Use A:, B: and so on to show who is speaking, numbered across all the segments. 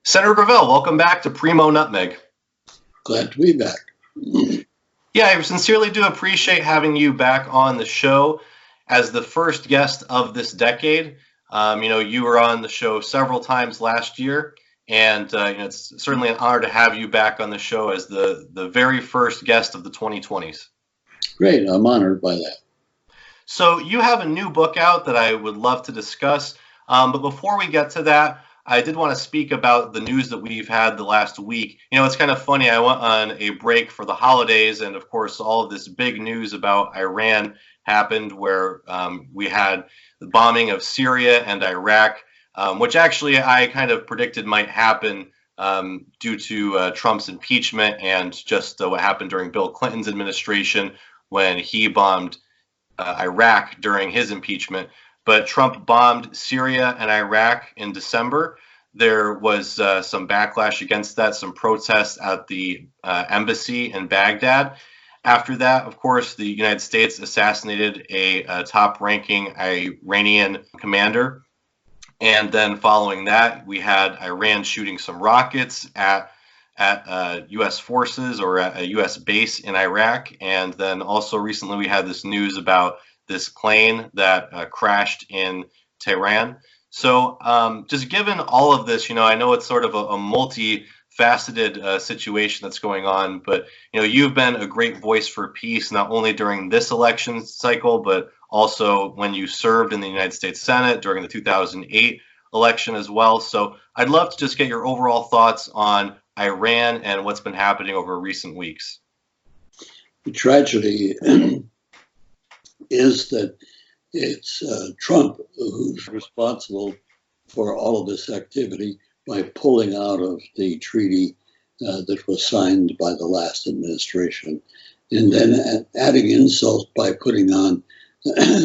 A: Senator Gravelle, welcome back to Primo Nutmeg.
B: Glad to be back.
A: Yeah, I sincerely do appreciate having you back on the show as the first guest of this decade. You were on the show several times last year, and it's certainly an honor to have you back on the show as the very first guest of the 2020s.
B: Great, I'm honored by that.
A: So you have a new book out that I would love to discuss, but before we get to that, I did want to speak about the news that we've had the last week. It's kind of funny. I went on a break for the holidays, and of course, all of this big news about Iran happened where we had the bombing of Syria and Iraq, which actually I kind of predicted might happen due to Trump's impeachment and just what happened during Bill Clinton's administration when he bombed Iraq during his impeachment. But Trump bombed Syria and Iraq in December. There was some backlash against that, some protests at the embassy in Baghdad. After that, of course, the United States assassinated a top-ranking Iranian commander. And then following that, we had Iran shooting some rockets at U.S. forces or at a U.S. base in Iraq. And then also recently we had this news about this plane that crashed in Tehran. So just given all of this, I know it's sort of a multifaceted situation that's going on, but, you've been a great voice for peace, not only during this election cycle, but also when you served in the United States Senate during the 2008 election as well. So I'd love to just get your overall thoughts on Iran and what's been happening over recent weeks.
B: The tragedy is that it's Trump who's responsible for all of this activity by pulling out of the treaty that was signed by the last administration, and then adding insult by putting on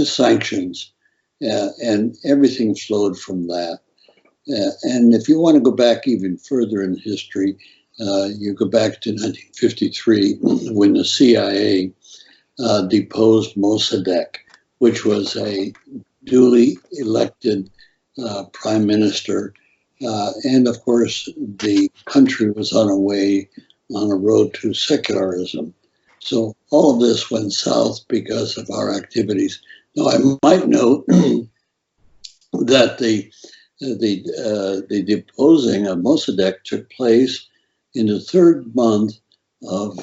B: sanctions, and everything flowed from that. And if you want to go back even further in history, you go back to 1953 when the CIA deposed Mossadegh, which was a duly elected prime minister. And of course, the country was on a road to secularism. So all of this went south because of our activities. Now, I might note that the deposing of Mossadegh took place in the third month of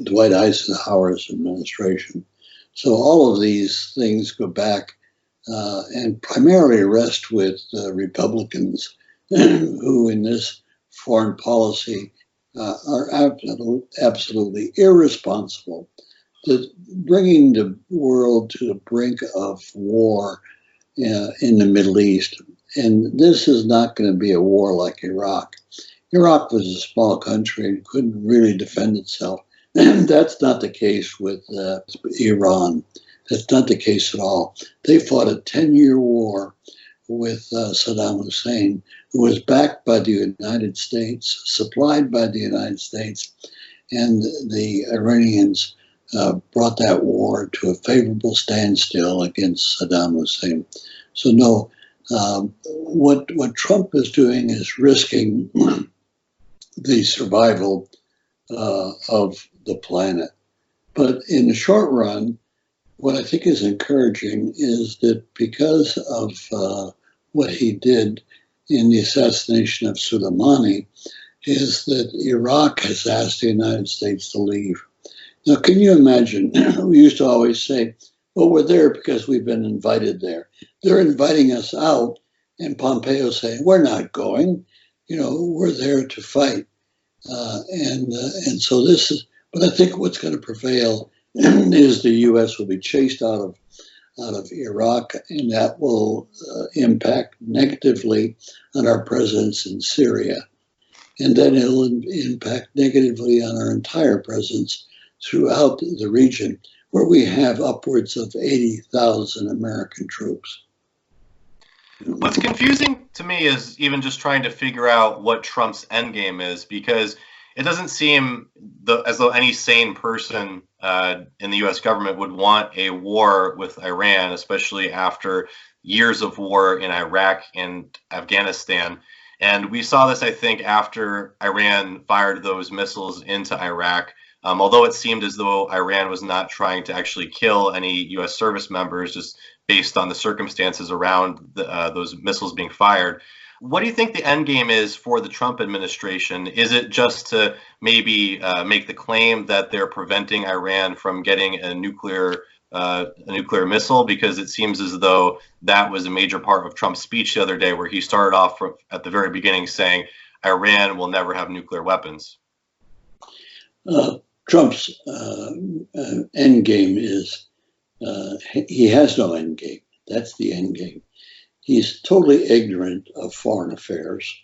B: Dwight Eisenhower's administration. So all of these things go back and primarily rest with Republicans who in this foreign policy are absolutely irresponsible, bringing the world to the brink of war in the Middle East. And this is not going to be a war like Iraq. Iraq was a small country and couldn't really defend itself. And that's not the case with Iran. That's not the case at all. They fought a 10-year war with Saddam Hussein, who was backed by the United States, supplied by the United States, and the Iranians brought that war to a favorable standstill against Saddam Hussein. So no, what Trump is doing is risking the survival of the planet. But in the short run, what I think is encouraging is that because of what he did in the assassination of Soleimani, is that Iraq has asked the United States to leave. Now, can you imagine? We used to always say, well, we're there because we've been invited there. They're inviting us out, and Pompeo saying, we're not going. We're there to fight. And so this is, but I think what's going to prevail is the U.S. will be chased out of Iraq, and that will impact negatively on our presence in Syria. And then it'll impact negatively on our entire presence throughout the region, where we have upwards of 80,000 American troops.
A: What's confusing to me is even just trying to figure out what Trump's endgame is, because it doesn't seem as though any sane person in the U.S. government would want a war with Iran, especially after years of war in Iraq and Afghanistan. And we saw this, I think, after Iran fired those missiles into Iraq. Although it seemed as though Iran was not trying to actually kill any U.S. service members, just based on the circumstances around those missiles being fired. What do you think the end game is for the Trump administration? Is it just to maybe make the claim that they're preventing Iran from getting a nuclear missile? Because it seems as though that was a major part of Trump's speech the other day, where he started off at the very beginning saying Iran will never have nuclear weapons.
B: Trump's end game is he has no end game. That's the end game. He's totally ignorant of foreign affairs,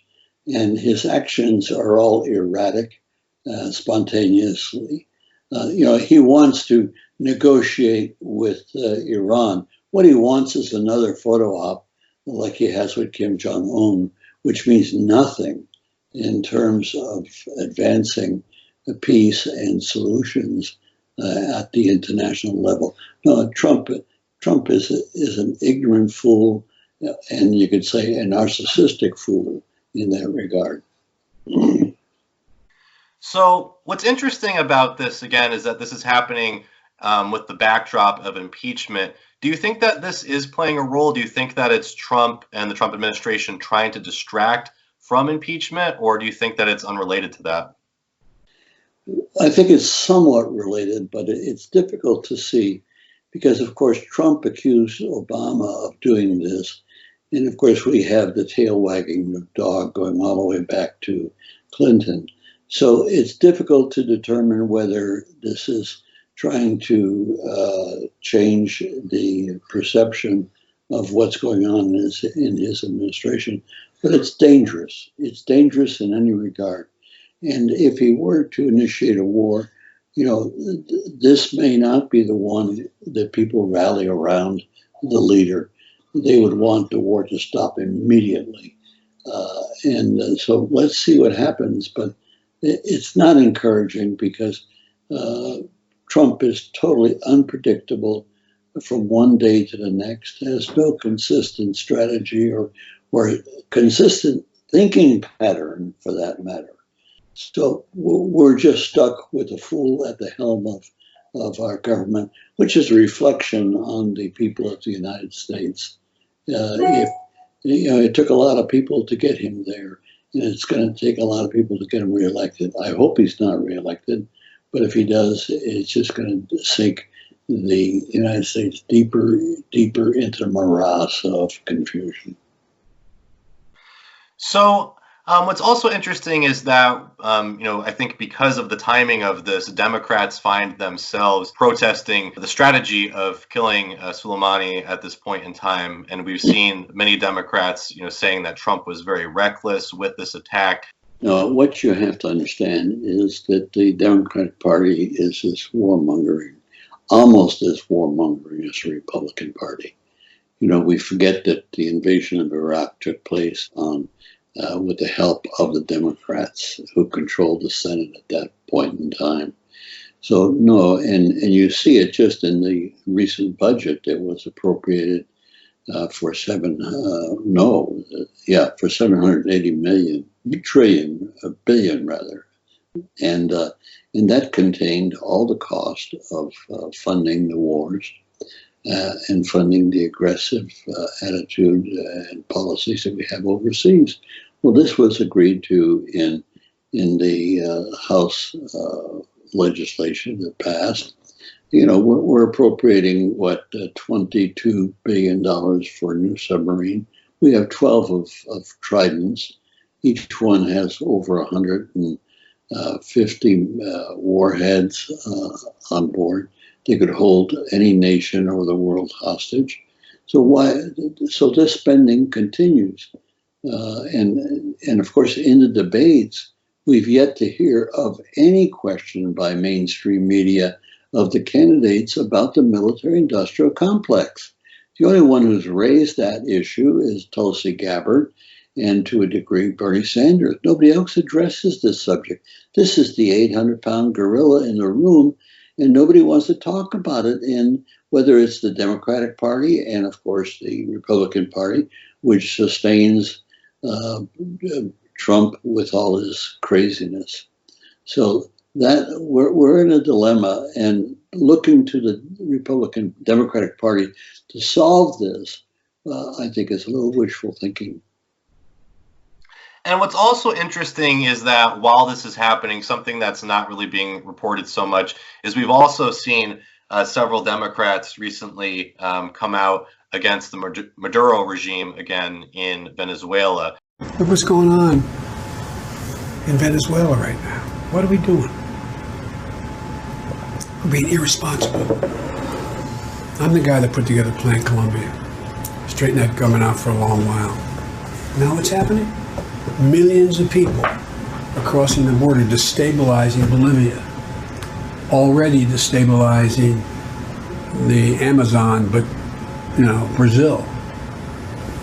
B: and his actions are all erratic, spontaneously. He wants to negotiate with Iran. What he wants is another photo op like he has with Kim Jong-un, which means nothing in terms of advancing peace and solutions at the international level. No, Trump is an ignorant fool, and you could say a narcissistic fool in that regard.
A: So what's interesting about this, again, is that this is happening with the backdrop of impeachment. Do you think that this is playing a role? Do you think that it's Trump and the Trump administration trying to distract from impeachment, or do you think that it's unrelated to that?
B: I think it's somewhat related, but it's difficult to see because, of course, Trump accused Obama of doing this. And, of course, we have the tail wagging the dog going all the way back to Clinton. So it's difficult to determine whether this is trying to change the perception of what's going on in his administration. But it's dangerous. It's dangerous in any regard. And if he were to initiate a war, this may not be the one that people rally around the leader. They would want the war to stop immediately. So let's see what happens. But it's not encouraging because Trump is totally unpredictable from one day to the next, has no consistent strategy or consistent thinking pattern for that matter. So we're just stuck with a fool at the helm of our government, which is a reflection on the people of the United States. It took a lot of people to get him there, and it's going to take a lot of people to get him reelected. I hope he's not reelected, but if he does, it's just going to sink the United States deeper into the morass of confusion.
A: So what's also interesting is that, I think because of the timing of this, Democrats find themselves protesting the strategy of killing Soleimani at this point in time. And we've seen many Democrats, saying that Trump was very reckless with this attack.
B: No, what you have to understand is that the Democratic Party is as warmongering, almost as warmongering as the Republican Party. We forget that the invasion of Iraq took place with the help of the Democrats who controlled the Senate at that point in time. So no, and you see it just in the recent budget that was appropriated for 780 billion rather, and that contained all the cost of funding the wars and funding the aggressive attitude and policies that we have overseas. Well, this was agreed to in the House legislation that passed. We're appropriating $22 billion for a new submarine. We have 12 of Tridents. Each one has over 150 warheads on board. They could hold any nation or the world hostage. So this spending continues. And of course, in the debates, we've yet to hear of any question by mainstream media of the candidates about the military-industrial complex. The only one who's raised that issue is Tulsi Gabbard and, to a degree, Bernie Sanders. Nobody else addresses this subject. This is the 800-pound gorilla in the room, and nobody wants to talk about it, in whether it's the Democratic Party and, of course, the Republican Party, which sustains uh, Trump with all his craziness. So that we're in a dilemma, and looking to the Republican Democratic Party to solve this, I think is a little wishful thinking.
A: And what's also interesting is that while this is happening, something that's not really being reported so much is we've also seen several Democrats recently come out against the Maduro regime again in Venezuela.
C: Look what's going on in Venezuela right now. What are we doing? We're being irresponsible. I'm the guy that put together Plan Colombia. Straightened that government out for a long while. Now what's happening? Millions of people are crossing the border, destabilizing Bolivia. Already destabilizing the Amazon, but, Brazil.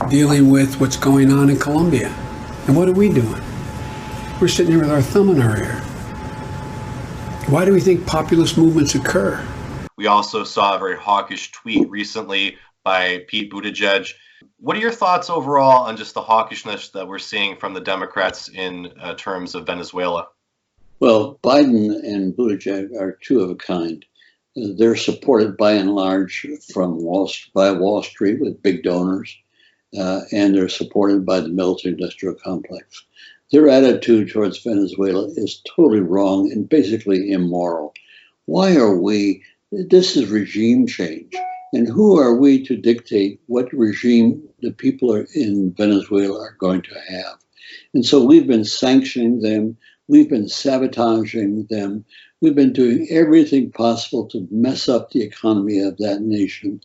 C: Dealing with what's going on in Colombia. And what are we doing? We're sitting here with our thumb in our ear. Why do we think populist movements occur?
A: We also saw a very hawkish tweet recently by Pete Buttigieg. What are your thoughts overall on just the hawkishness that we're seeing from the Democrats in terms of Venezuela?
B: Well, Biden and Buttigieg are two of a kind. They're supported by and large by Wall Street with big donors, and they're supported by the military-industrial complex. Their attitude towards Venezuela is totally wrong and basically immoral. Why are we? This is regime change. And who are we to dictate what regime the people in Venezuela are going to have? And so we've been sanctioning them. We've been sabotaging them. We've been doing everything possible to mess up the economy of that nation.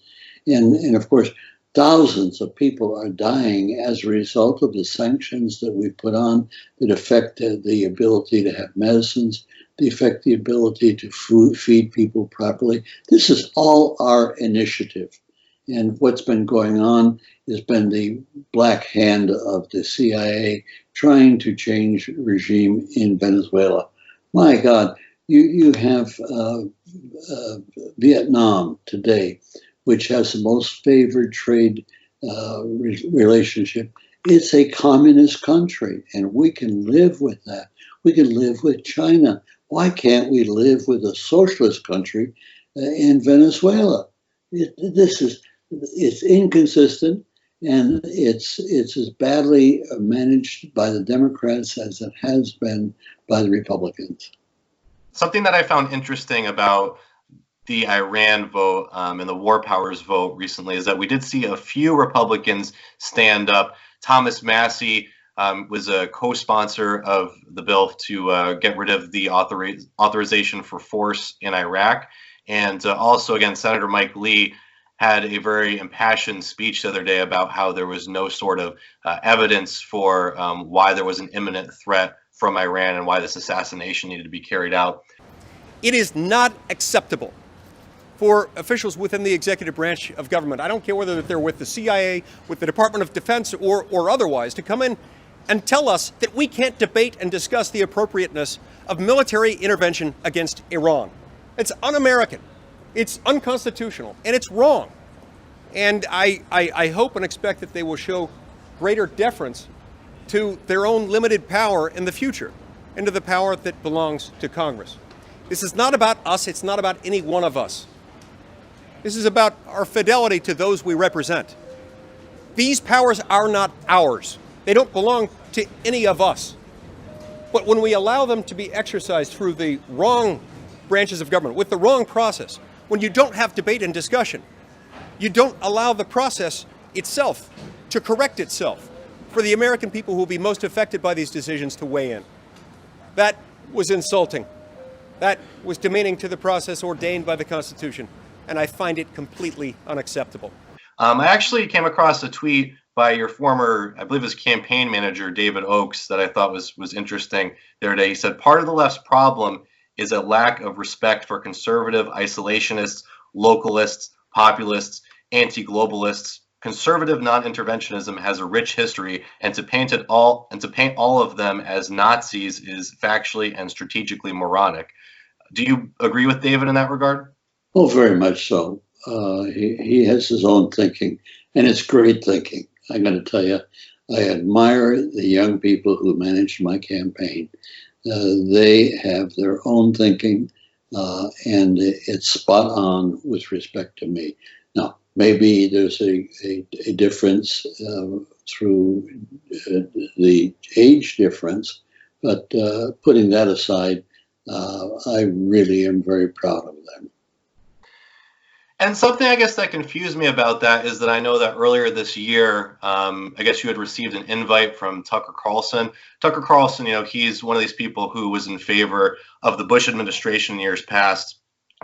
B: And of course, thousands of people are dying as a result of the sanctions that we put on that affect the ability to have medicines, that affect the ability to feed people properly. This is all our initiative. And what's been going on has been the black hand of the CIA trying to change regime in Venezuela. My God, you have Vietnam today, which has the most favored trade relationship. It's a communist country, and we can live with that. We can live with China. Why can't we live with a socialist country in Venezuela? It's inconsistent, and it's as badly managed by the Democrats as it has been by the Republicans.
A: Something that I found interesting about the Iran vote and the war powers vote recently is that we did see a few Republicans stand up. Thomas Massie was a co-sponsor of the bill to get rid of the authorization for force in Iraq. And also, again, Senator Mike Lee had a very impassioned speech the other day about how there was no sort of evidence for why there was an imminent threat from Iran and why this assassination needed to be carried out.
D: It is not acceptable for officials within the executive branch of government, I don't care whether they're with the CIA, with the Department of Defense, or otherwise, to come in and tell us that we can't debate and discuss the appropriateness of military intervention against Iran. It's un-American, it's unconstitutional, and it's wrong. And I hope and expect that they will show greater deference to their own limited power in the future, and to the power that belongs to Congress. This is not about us, it's not about any one of us. This is about our fidelity to those we represent. These powers are not ours. They don't belong to any of us. But when we allow them to be exercised through the wrong branches of government, with the wrong process, when you don't have debate and discussion, you don't allow the process itself to correct itself for the American people who will be most affected by these decisions to weigh in. That was insulting. That was demeaning to the process ordained by the Constitution. And I find it completely unacceptable.
A: I actually came across a tweet by your former, I believe it was campaign manager, David Oakes, that I thought was interesting the other day. He said, part of the left's problem is a lack of respect for conservative isolationists, localists, populists, anti-globalists. Conservative non-interventionism has a rich history, and to paint all of them as Nazis is factually and strategically moronic. Do you agree with David in that regard?
B: Oh, very much so. He has his own thinking, and it's great thinking, I'm going to tell you. I admire the young people who managed my campaign. They have their own thinking, and it's spot on with respect to me. Now, maybe there's a difference through the age difference, but putting that aside, I really am very proud of them.
A: And something I guess that confused me about that is that I know that earlier this year, I guess you had received an invite from Tucker Carlson. Tucker Carlson, he's one of these people who was in favor of the Bush administration in years past.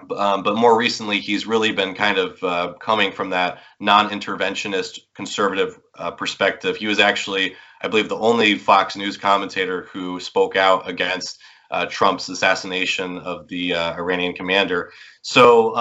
A: But more recently, he's really been kind of coming from that non-interventionist conservative perspective. He was actually, I believe, the only Fox News commentator who spoke out against Trump's assassination of the Iranian commander. So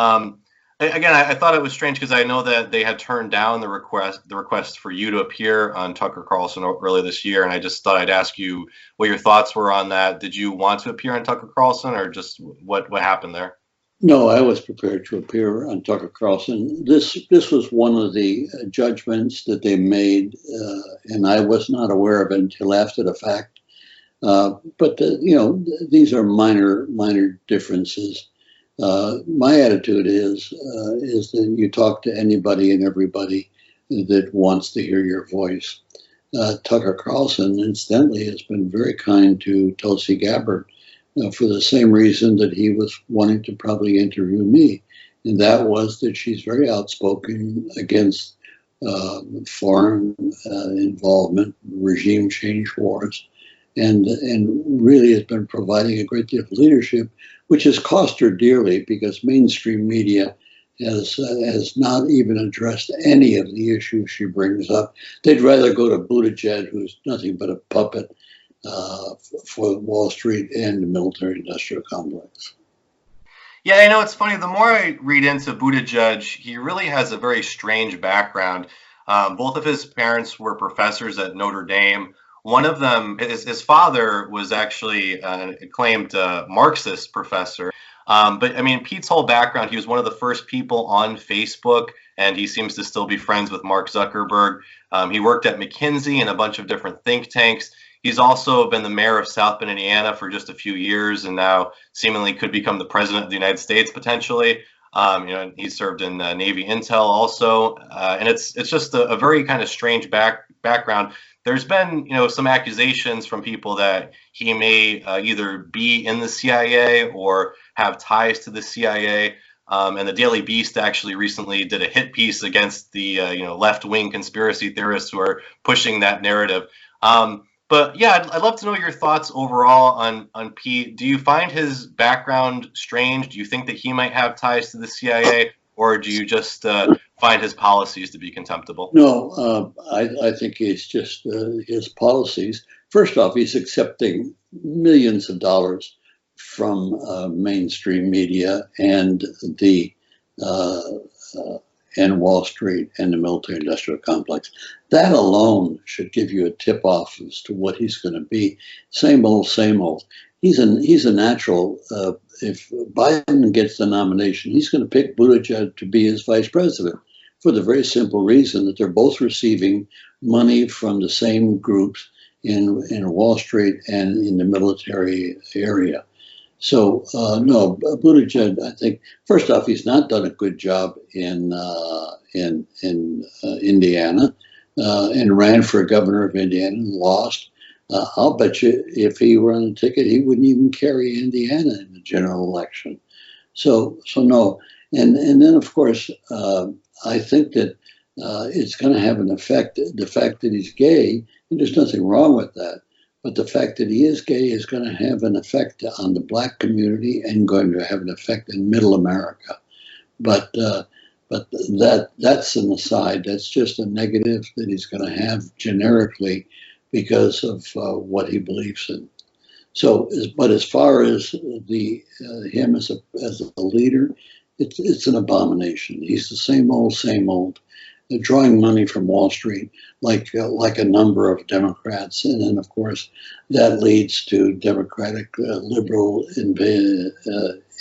A: again, I thought it was strange because I know that they had turned down the request for you to appear on Tucker Carlson earlier this year, and I just thought I'd ask you what your thoughts were on that. Did you want to appear on Tucker Carlson, or just what happened there?
B: No, I was prepared to appear on Tucker Carlson. This was one of the judgments that they made, and I was not aware of it until after the fact. But these are minor differences. My attitude is that you talk to anybody and everybody that wants to hear your voice. Tucker Carlson, incidentally, has been very kind to Tulsi Gabbard for the same reason that he was wanting to probably interview me, and that was that she's very outspoken against foreign involvement, regime change wars, and really has been providing a great deal of leadership, which has cost her dearly because mainstream media has not even addressed any of the issues she brings up. They'd rather go to Buttigieg, who's nothing but a puppet for Wall Street and the military-industrial complex.
A: Yeah, I know it's funny. The more I read into Buttigieg, he really has a very strange background. Both of his parents were professors at Notre Dame. One of them, his father was actually an acclaimed Marxist professor. But I mean, Pete's whole background, he was one of the first people on Facebook, and he seems to still be friends with Mark Zuckerberg. He worked at McKinsey and a bunch of different think tanks. He's also been the mayor of South Bend, Indiana for just a few years, and now seemingly could become the president of the United States potentially. He served in Navy Intel also, and it's just a very kind of strange background. There's been, some accusations from people that he may either be in the CIA or have ties to the CIA. And the Daily Beast actually recently did a hit piece against the, left-wing conspiracy theorists who are pushing that narrative. But yeah, I'd love to know your thoughts overall on Pete. Do you find his background strange? Do you think that he might have ties to the CIA, or do you just find his policies to be contemptible?
B: No, I think it's just his policies. First off, he's accepting millions of dollars from mainstream media and and Wall Street and the military-industrial complex. That alone should give you a tip-off as to what he's going to be. Same old, same old. He's a natural. If Biden gets the nomination, he's going to pick Buttigieg to be his vice president for the very simple reason that they're both receiving money from the same groups in Wall Street and in the military area. So no, Buttigieg, I think, first off, he's not done a good job in Indiana, and ran for governor of Indiana and lost. I'll bet you if he were on the ticket, he wouldn't even carry Indiana in the general election. So no, and then of course, I think that it's going to have an effect. The fact that he's gay, and there's nothing wrong with that. But the fact that he is gay is going to have an effect on the black community and going to have an effect in middle America. But that's an aside. That's just a negative that he's going to have generically because of what he believes in. So, but as far as him as a leader, it's an abomination. He's the same old. Drawing money from Wall Street, like a number of Democrats, and then of course that leads to democratic liberal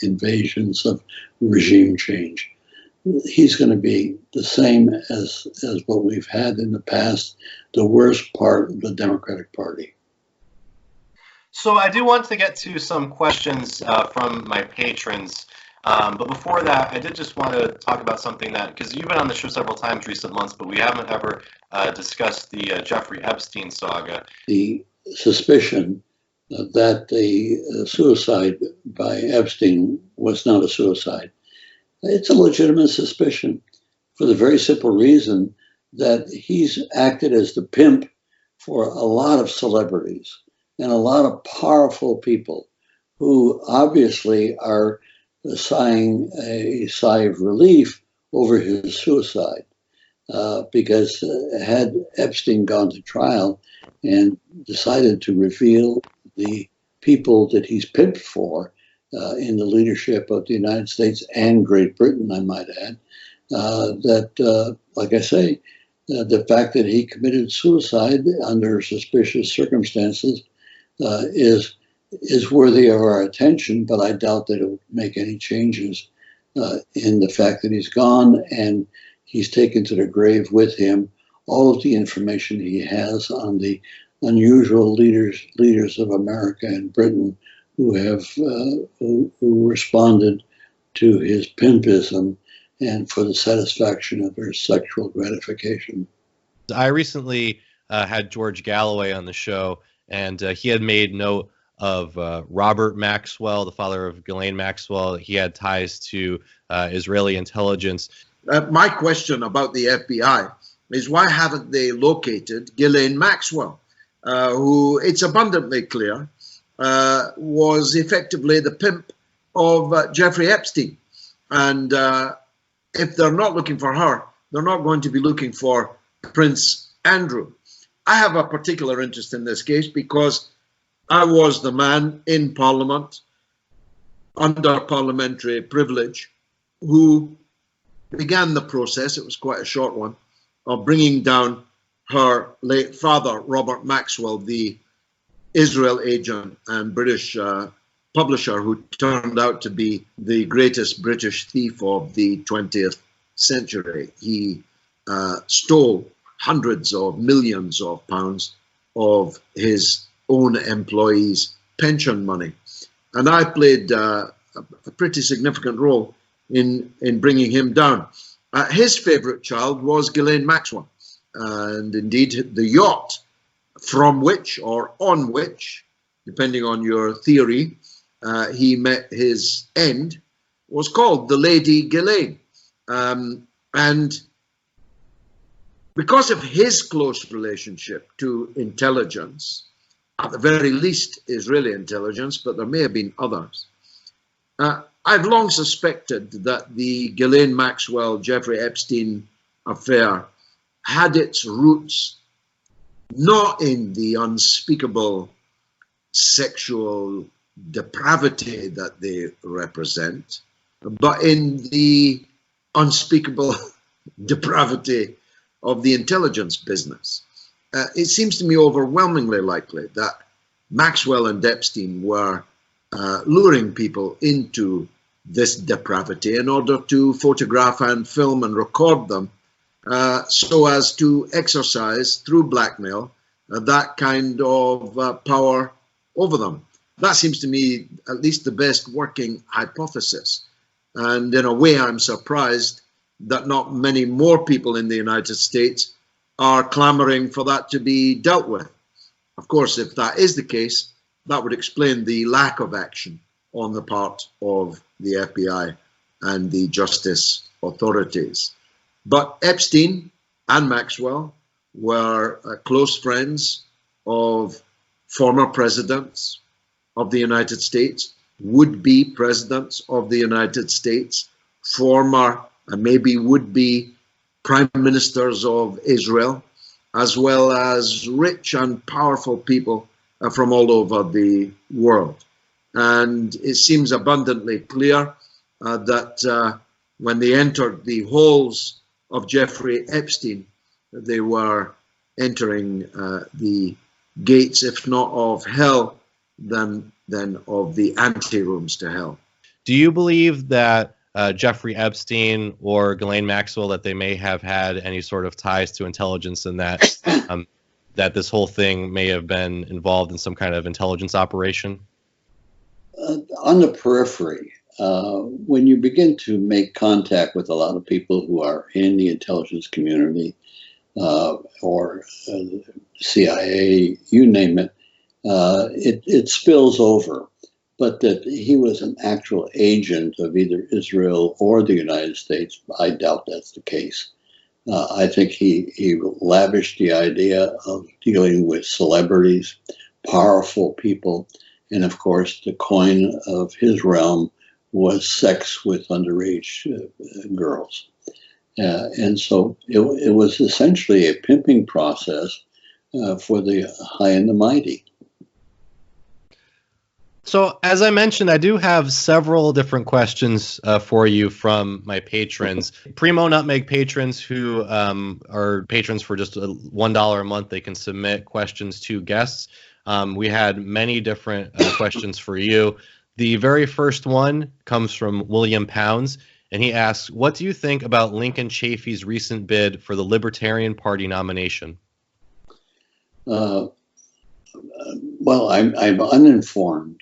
B: invasions of regime change. he's going to be the same as what we've had in the past, the worst part of the Democratic Party.
A: So I do want to get to some questions from my patrons. But before that, I did just want to talk about something that, because you've been on the show several times recent months, but we haven't ever discussed the Jeffrey Epstein saga.
B: The suspicion that the suicide by Epstein was not a suicide. It's a legitimate suspicion for the very simple reason that he's acted as the pimp for a lot of celebrities and a lot of powerful people who obviously are sighing a sigh of relief over his suicide. Because had Epstein gone to trial and decided to reveal the people that he's pimped for in the leadership of the United States and Great Britain, I might add, that, like I say, the fact that he committed suicide under suspicious circumstances is worthy of our attention, but I doubt that it will make any changes in the fact that he's gone and he's taken to the grave with him all of the information he has on the unusual leaders of America and Britain who have who responded to his pimpism and for the satisfaction of their sexual gratification.
E: I recently had George Galloway on the show, and he had made note of Robert Maxwell, the father of Ghislaine Maxwell. He had ties to Israeli intelligence.
F: My question about the FBI is why haven't they located Ghislaine Maxwell, who it's abundantly clear was effectively the pimp of Jeffrey Epstein. And if they're not looking for her, they're not going to be looking for Prince Andrew. I have a particular interest in this case because I was the man in Parliament under parliamentary privilege who began the process, it was quite a short one, of bringing down her late father, Robert Maxwell, the Israel agent and British publisher who turned out to be the greatest British thief of the 20th century. He stole hundreds of millions of pounds of his own employees' pension money. And I played a pretty significant role in bringing him down. His favorite child was Ghislaine Maxwell. And indeed, the yacht from which or on which, depending on your theory, he met his end was called the Lady Ghislaine. And because of his close relationship to intelligence, at the very least Israeli intelligence, but there may have been others, I've long suspected that the Ghislaine Maxwell, Jeffrey Epstein affair had its roots not in the unspeakable sexual depravity that they represent, but in the unspeakable depravity of the intelligence business. It seems to me overwhelmingly likely that Maxwell and Epstein were luring people into this depravity in order to photograph and film and record them so as to exercise through blackmail that kind of power over them. That seems to me at least the best working hypothesis. And in a way, I'm surprised that not many more people in the United States are clamoring for that to be dealt with. Of course, if that is the case, that would explain the lack of action on the part of the FBI and the justice authorities. But Epstein and Maxwell were close friends of former presidents of the United States, would-be presidents of the United States, former and maybe would-be prime ministers of Israel, as well as rich and powerful people from all over the world. And it seems abundantly clear that when they entered the halls of Jeffrey Epstein, they were entering the gates, if not of hell, then of the anterooms to hell.
E: Do you believe that Jeffrey Epstein or Ghislaine Maxwell that they may have had any sort of ties to intelligence, and that that this whole thing may have been involved in some kind of intelligence operation?
B: On the periphery, when you begin to make contact with a lot of people who are in the intelligence community or CIA, you name it, it spills over. But that he was an actual agent of either Israel or the United States, I doubt that's the case. I think he lavished the idea of dealing with celebrities, powerful people, and of course the coin of his realm was sex with underage girls. And so it was essentially a pimping process for the high and the mighty.
E: So, as I mentioned, I do have several different questions for you from my patrons. Primo Nutmeg patrons who are patrons for just $1 a month, they can submit questions to guests. We had many different questions for you. The very first one comes from William Pounds, and he asks, what do you think about Lincoln Chafee's recent bid for the Libertarian Party nomination?
B: Well, I'm uninformed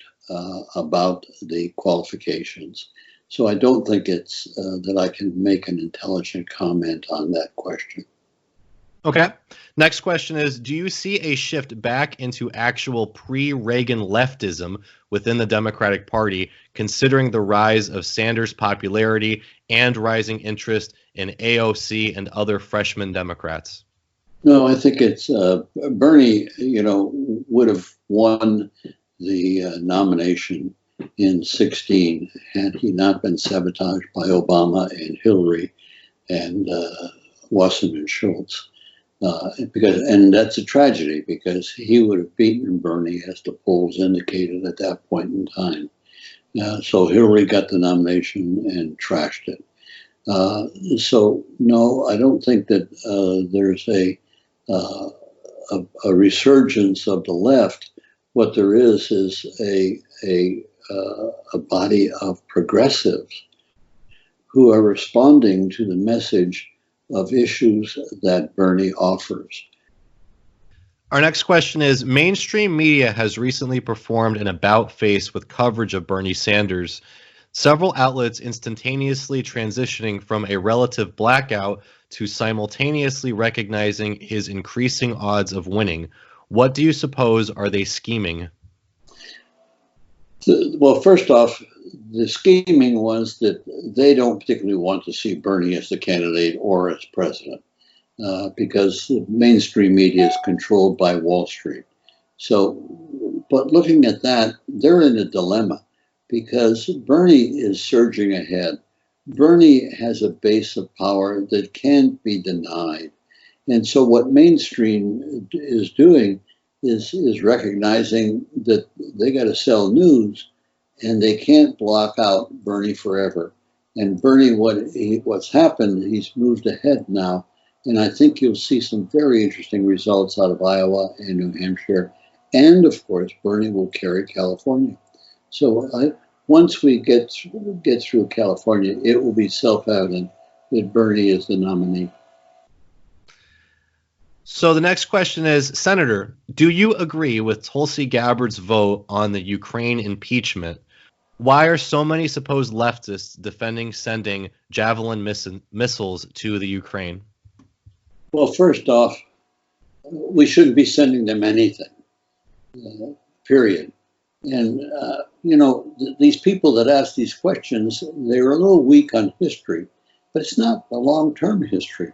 B: about the qualifications, so I don't think it's that I can make an intelligent comment on that question.
E: Okay. Next question is, do you see a shift back into actual pre-Reagan leftism within the Democratic Party, considering the rise of Sanders' popularity and rising interest in AOC and other freshman Democrats?
B: No, I think it's Bernie, would have won the nomination in 2016 had he not been sabotaged by Obama and Hillary and Wasserman and Schultz. And that's a tragedy because he would have beaten Bernie, as the polls indicated at that point in time. So Hillary got the nomination and trashed it. So no, I don't think that there's a resurgence of the left. What there is a body of progressives who are responding to the message of issues that Bernie offers.
E: Our next question is, mainstream media has recently performed an about-face with coverage of Bernie Sanders. Several outlets instantaneously transitioning from a relative blackout to simultaneously recognizing his increasing odds of winning. What do you suppose are they scheming?
B: Well, first off, the scheming was that they don't particularly want to see Bernie as the candidate or as president because mainstream media is controlled by Wall Street. So, but looking at that, they're in a dilemma because Bernie is surging ahead. Bernie has a base of power that can't be denied. And so what mainstream is doing is recognizing that they got to sell news and they can't block out Bernie forever. And Bernie, what's happened, he's moved ahead now. And I think you'll see some very interesting results out of Iowa and New Hampshire. And of course, Bernie will carry California. So once we get through California, it will be self-evident that Bernie is the nominee.
E: So the next question is, Senator, do you agree with Tulsi Gabbard's vote on the Ukraine impeachment? Why are so many supposed leftists defending sending Javelin missiles to the Ukraine?
B: Well, first off, we shouldn't be sending them anything, period. And, these people that ask these questions, they're a little weak on history, but it's not a long-term history.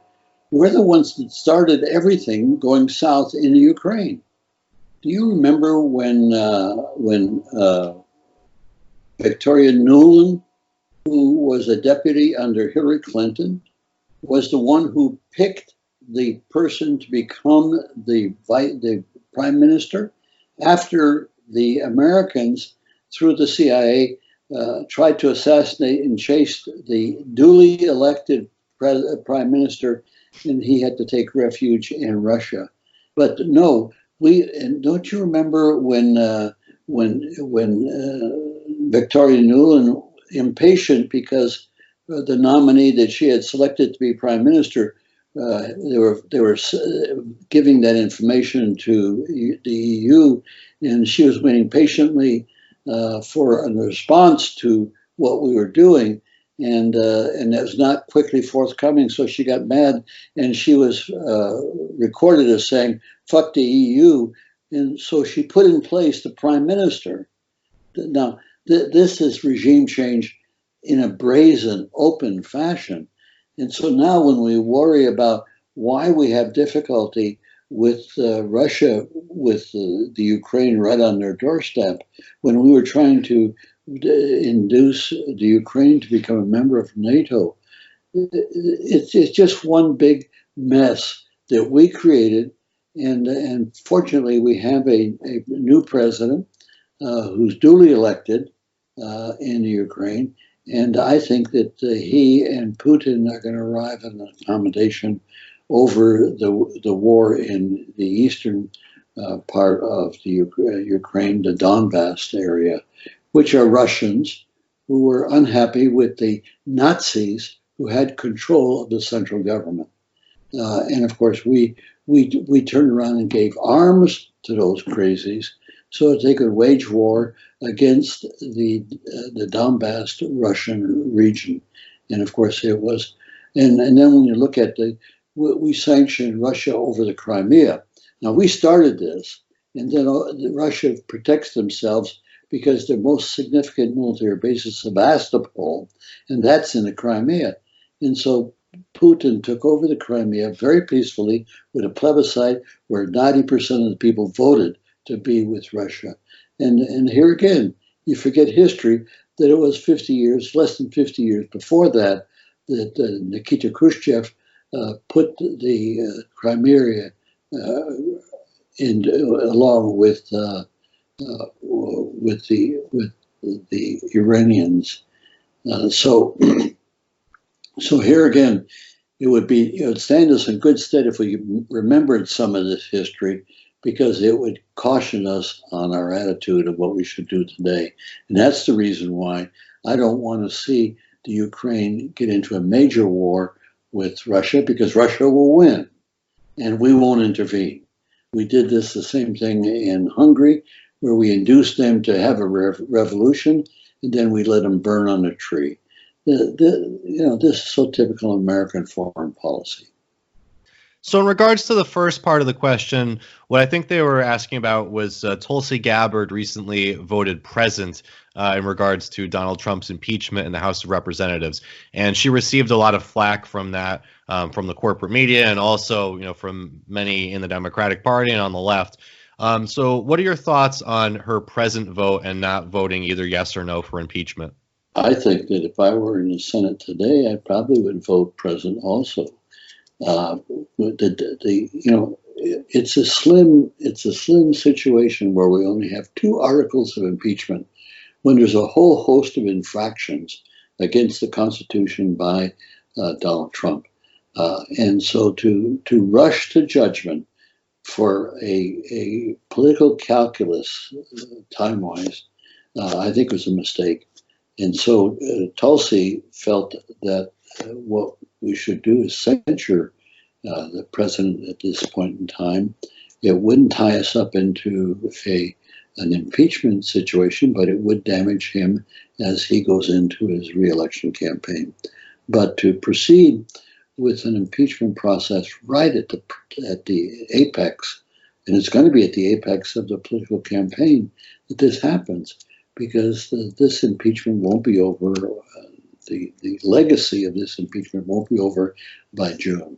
B: We're the ones that started everything going south in the Ukraine. Do you remember when Victoria Nuland, who was a deputy under Hillary Clinton, was the one who picked the person to become the prime minister after the Americans, through the CIA, tried to assassinate and chase the duly elected prime minister, and he had to take refuge in Russia. But no, and don't you remember when Victoria Nuland, impatient because the nominee that she had selected to be prime minister, they were giving that information to the EU, and she was waiting patiently for a response to what we were doing, and that was not quickly forthcoming. So she got mad, and she was recorded as saying "fuck the EU," and so she put in place the prime minister. Now, this is regime change in a brazen, open fashion. And so now when we worry about why we have difficulty with Russia, with the Ukraine right on their doorstep, when we were trying to induce the Ukraine to become a member of NATO, it's just one big mess that we created. And fortunately, we have a new president who's duly elected in the Ukraine. And I think that he and Putin are going to arrive at an accommodation over the war in the eastern part of the Ukraine, the Donbass area, which are Russians who were unhappy with the Nazis who had control of the central government. And of course, we turned around and gave arms to those crazies so that they could wage war against the Donbass Russian region. And of course it was, and then when you look at we sanctioned Russia over the Crimea. Now we started this, and then Russia protects themselves because their most significant military base is Sevastopol, and that's in the Crimea. And so Putin took over the Crimea very peacefully with a plebiscite where 90% of the people voted to be with Russia. And here again, you forget history, that it was 50 years, less than 50 years before that, that Nikita Khrushchev put the Crimea along with the Iranians. So here again, it would stand us in good stead if we remembered some of this history, because it would caution us on our attitude of what we should do today. And that's the reason why I don't want to see the Ukraine get into a major war with Russia, because Russia will win and we won't intervene. We did the same thing in Hungary, where we induced them to have a revolution and then we let them burn on a tree. This is so typical American foreign policy.
E: So in regards to the first part of the question, what I think they were asking about was Tulsi Gabbard recently voted present in regards to Donald Trump's impeachment in the House of Representatives. And she received a lot of flack from that, from the corporate media, and also, from many in the Democratic Party and on the left. So what are your thoughts on her present vote and not voting either yes or no for impeachment?
B: I think that if I were in the Senate today, I probably would vote present also. It's a slim situation where we only have 2 articles of impeachment when there's a whole host of infractions against the Constitution by Donald Trump. And so to rush to judgment for a political calculus time-wise, I think was a mistake. And so Tulsi felt that what we should do is censure the president at this point in time. It wouldn't tie us up into an impeachment situation, but it would damage him as he goes into his re-election campaign. But to proceed with an impeachment process right at the apex, and it's going to be at the apex of the political campaign that this happens, because this impeachment won't be over. The legacy of this impeachment won't be over by June.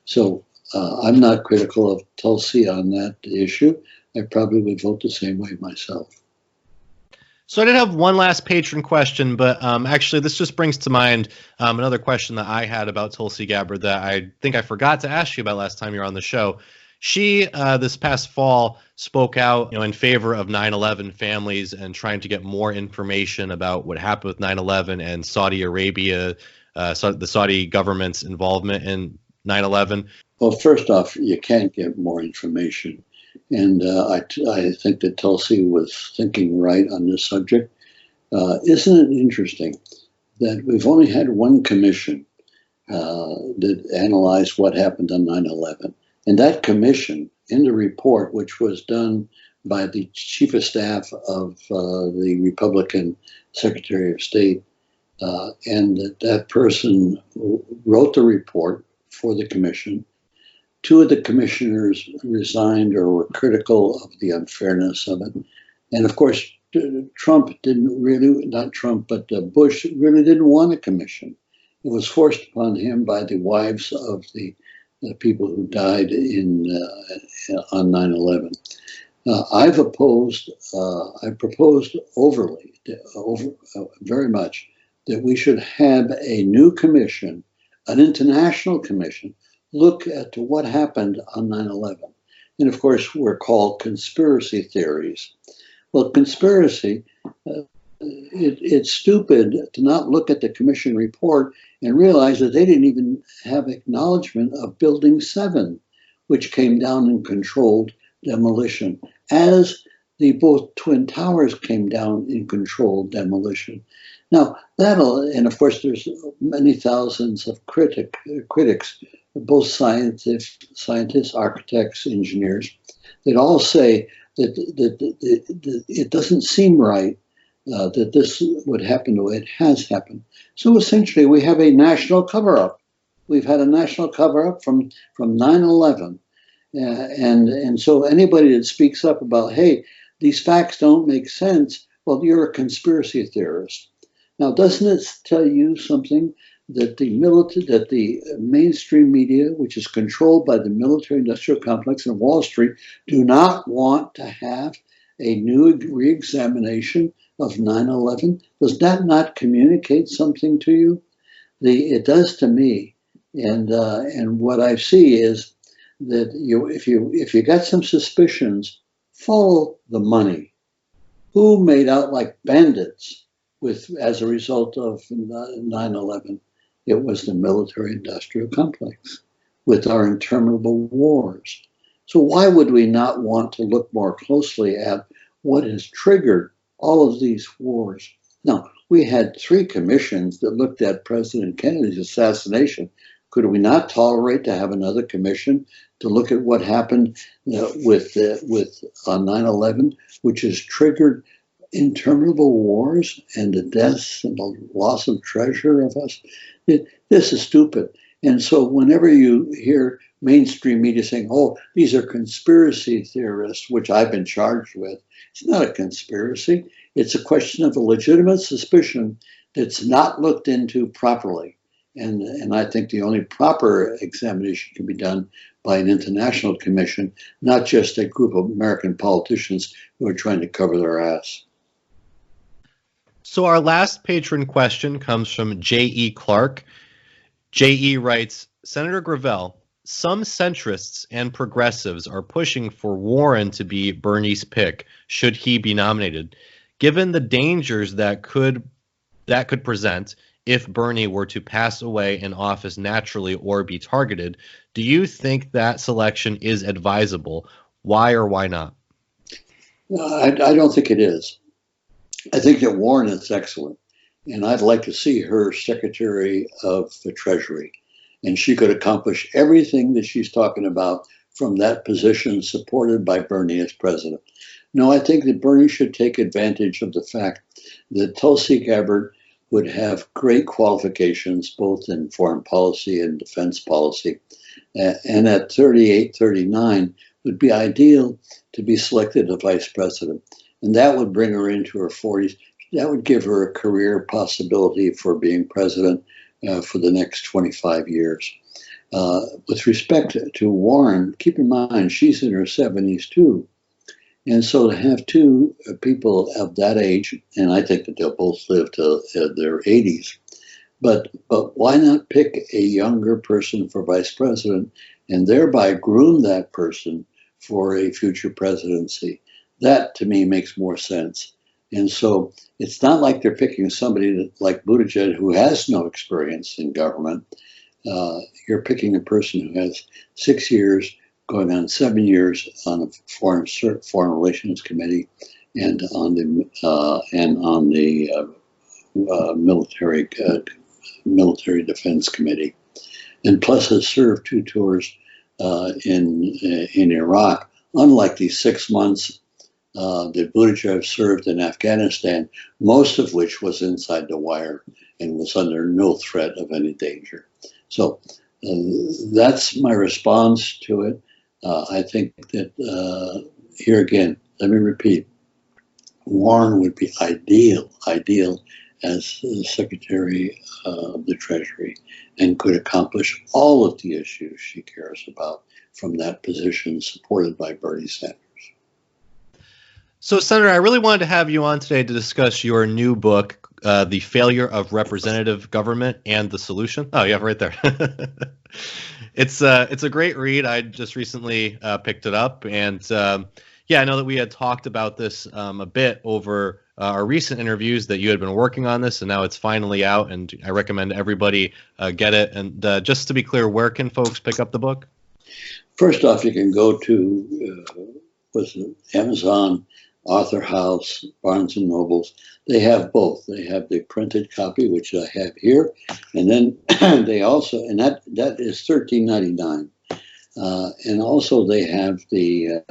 B: So I'm not critical of Tulsi on that issue. I probably would vote the same way myself.
E: So I did have one last patron question, but actually this just brings to mind another question that I had about Tulsi Gabbard that I think I forgot to ask you about last time you were on the show. She, this past fall, spoke out in favor of 9/11 families and trying to get more information about what happened with 9/11 and Saudi Arabia, the Saudi government's involvement in 9/11.
B: Well, first off, you can't get more information. And I think that Tulsi was thinking right on this subject. Isn't it interesting that we've only had one commission that analyzed what happened on 9/11. And that commission, in the report, which was done by the chief of staff of the Republican Secretary of State, and that person wrote the report for the commission. Two of the commissioners resigned or were critical of the unfairness of it. And of course, Trump didn't really, not Trump, but Bush really didn't want a commission. It was forced upon him by the wives of the people who died on 9/11. I proposed very much, that we should have a new commission, an international commission, look at what happened on 9/11. And of course, we're called conspiracy theories. Well, conspiracy, it's stupid to not look at the commission report and realize that they didn't even have acknowledgement of Building 7, which came down in controlled demolition, as the both Twin Towers came down in controlled demolition. Now, and of course, there's many thousands of critics, both scientists, architects, engineers, that all say that it doesn't seem right that this would happen the way it has happened. So essentially, we have a national cover-up. We've had a national cover-up from 9/11. And so anybody that speaks up about, hey, these facts don't make sense, well, you're a conspiracy theorist. Now, doesn't it tell you something that the mainstream media, which is controlled by the military-industrial complex and Wall Street, do not want to have a new re-examination of 9/11? Does that not communicate something to you? It does to me. And what I see is that if you got some suspicions, follow the money. Who made out like bandits as a result of 9/11? It was the military-industrial complex with our interminable wars. So why would we not want to look more closely at what has triggered all of these wars? Now, we had 3 commissions that looked at President Kennedy's assassination. Could we not tolerate to have another commission to look at what happened on 9/11, which has triggered interminable wars and the deaths and the loss of treasure of us? This is stupid. And so whenever you hear mainstream media saying, oh, these are conspiracy theorists, which I've been charged with, it's not a conspiracy. It's a question of a legitimate suspicion that's not looked into properly. And I think the only proper examination can be done by an international commission, not just a group of American politicians who are trying to cover their ass.
E: So our last patron question comes from J.E. Clark. J.E. writes, Senator Gravelle, some centrists and progressives are pushing for Warren to be Bernie's pick, should he be nominated. Given the dangers that could present if Bernie were to pass away in office naturally or be targeted, do you think that selection is advisable? Why or why not?
B: I don't think it is. I think that Warren is excellent, and I'd like to see her Secretary of the Treasury, and she could accomplish everything that she's talking about from that position, supported by Bernie as president. No, I think that Bernie should take advantage of the fact that Tulsi Gabbard would have great qualifications both in foreign policy and defense policy, and at 38, 39 would be ideal to be selected as vice president. And that would bring her into her 40s. That would give her a career possibility for being president for the next 25 years. With respect to Warren, keep in mind, she's in her 70s too. And so to have 2 people of that age, and I think that they'll both live to their 80s, but why not pick a younger person for vice president and thereby groom that person for a future presidency? That, to me, makes more sense. And so it's not like they're picking somebody like Buttigieg who has no experience in government. You're picking a person who has 6 years, going on 7 years on the Foreign Relations Committee and on the military defense committee, and plus has served 2 tours in Iraq. Unlike the 6 months that Buttigieg served in Afghanistan, most of which was inside the wire and was under no threat of any danger. So that's my response to it. I think that here again, let me repeat, Warren would be ideal as Secretary of the Treasury and could accomplish all of the issues she cares about from that position, supported by Bernie Sanders.
E: So, Senator, I really wanted to have you on today to discuss your new book, The Failure of Representative Government and the Solution. Oh, yeah, right there. It's a great read. I just recently picked it up. And yeah, I know that we had talked about this a bit over our recent interviews, that you had been working on this, and now it's finally out. And I recommend everybody get it. And just to be clear, where can folks pick up the book?
B: First off, you can go to Amazon, Author House, Barnes and Nobles. They have both. They have the printed copy, which I have here, and then they also, and that is $13.99, and also they have the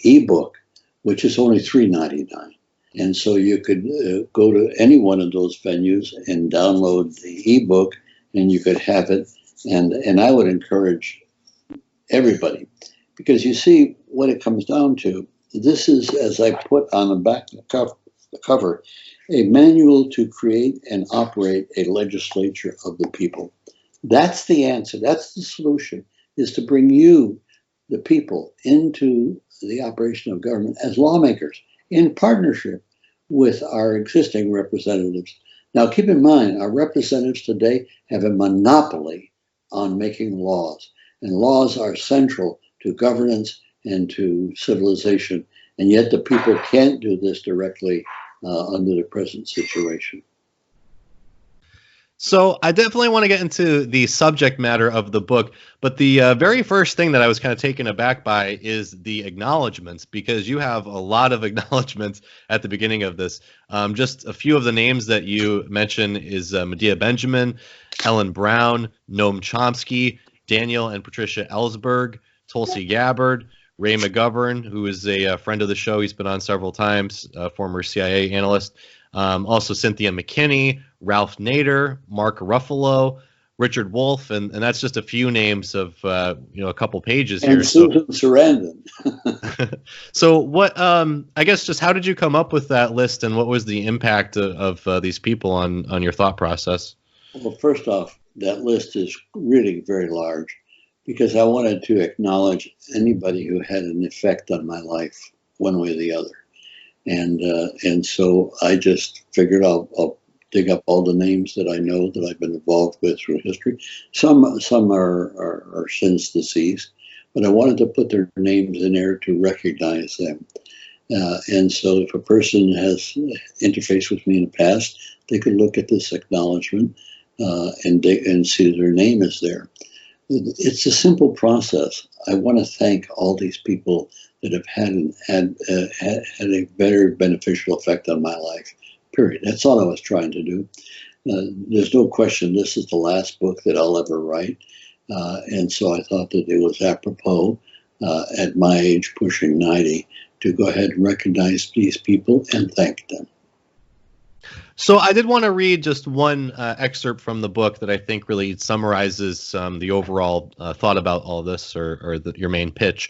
B: ebook, which is only $3.99. And so you could go to any one of those venues and download the ebook, and you could have it. And I would encourage everybody, because you see what it comes down to. This is, as I put on the back of the cover, a manual to create and operate a legislature of the people. That's the answer. That's the solution, is to bring you, the people, into the operation of government as lawmakers in partnership with our existing representatives. Now, keep in mind, our representatives today have a monopoly on making laws, and laws are central to governance and to civilization, and yet the people can't do this directly under the present situation.
E: So I definitely want to get into the subject matter of the book, but the very first thing that I was kind of taken aback by is the acknowledgments, because you have a lot of acknowledgments at the beginning of this. Just a few of the names that you mention is Medea Benjamin, Ellen Brown, Noam Chomsky, Daniel and Patricia Ellsberg, Tulsi Gabbard, Ray McGovern, who is a friend of the show. He's been on several times, former CIA analyst. Also Cynthia McKinney, Ralph Nader, Mark Ruffalo, Richard Wolff, and that's just a few names of a couple pages here.
B: And Susan Sarandon.
E: So what? I guess just how did you come up with that list, and what was the impact of these people on your thought process?
B: Well, first off, that list is really very large, because I wanted to acknowledge anybody who had an effect on my life, one way or the other. And so I just figured I'll dig up all the names that I know that I've been involved with through history. Some are since deceased, but I wanted to put their names in there to recognize them. And so if a person has interfaced with me in the past, they could look at this acknowledgement and see their name is there. It's a simple process. I want to thank all these people that have had a very beneficial effect on my life, period. That's all I was trying to do. There's no question this is the last book that I'll ever write. And so I thought that it was apropos at my age, pushing 90, to go ahead and recognize these people and thank them.
E: So I did want to read just one excerpt from the book that I think really summarizes the overall thought about all this, or your main pitch.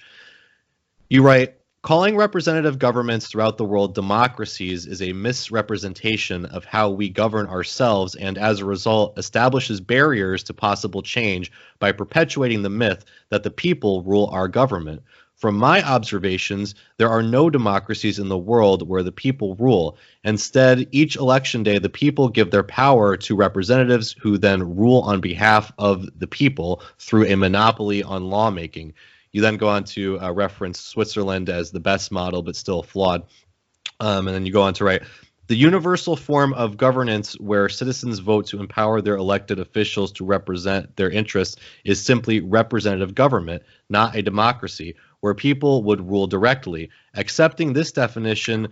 E: You write, calling representative governments throughout the world democracies is a misrepresentation of how we govern ourselves, and as a result establishes barriers to possible change by perpetuating the myth that the people rule our government. From my observations, there are no democracies in the world where the people rule. Instead, each election day, the people give their power to representatives who then rule on behalf of the people through a monopoly on lawmaking. You then go on to reference Switzerland as the best model, but still flawed. And then you go on to write, the universal form of governance where citizens vote to empower their elected officials to represent their interests is simply representative government, not a democracy, where people would rule directly. Accepting this definition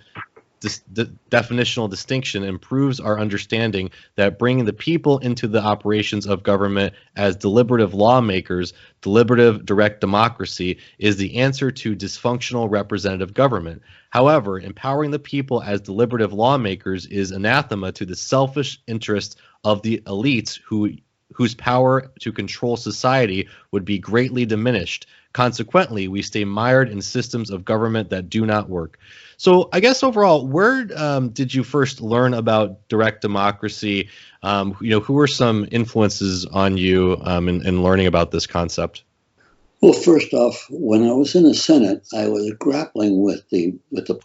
E: definitional distinction improves our understanding that bringing the people into the operations of government as deliberative lawmakers, deliberative direct democracy, is the answer to dysfunctional representative government. However, empowering the people as deliberative lawmakers is anathema to the selfish interests of the elites whose power to control society would be greatly diminished. Consequently, we stay mired in systems of government that do not work. So I guess overall, where did you first learn about direct democracy? Who were some influences on you in learning about this concept?
B: Well, first off, when I was in the Senate, I was grappling with the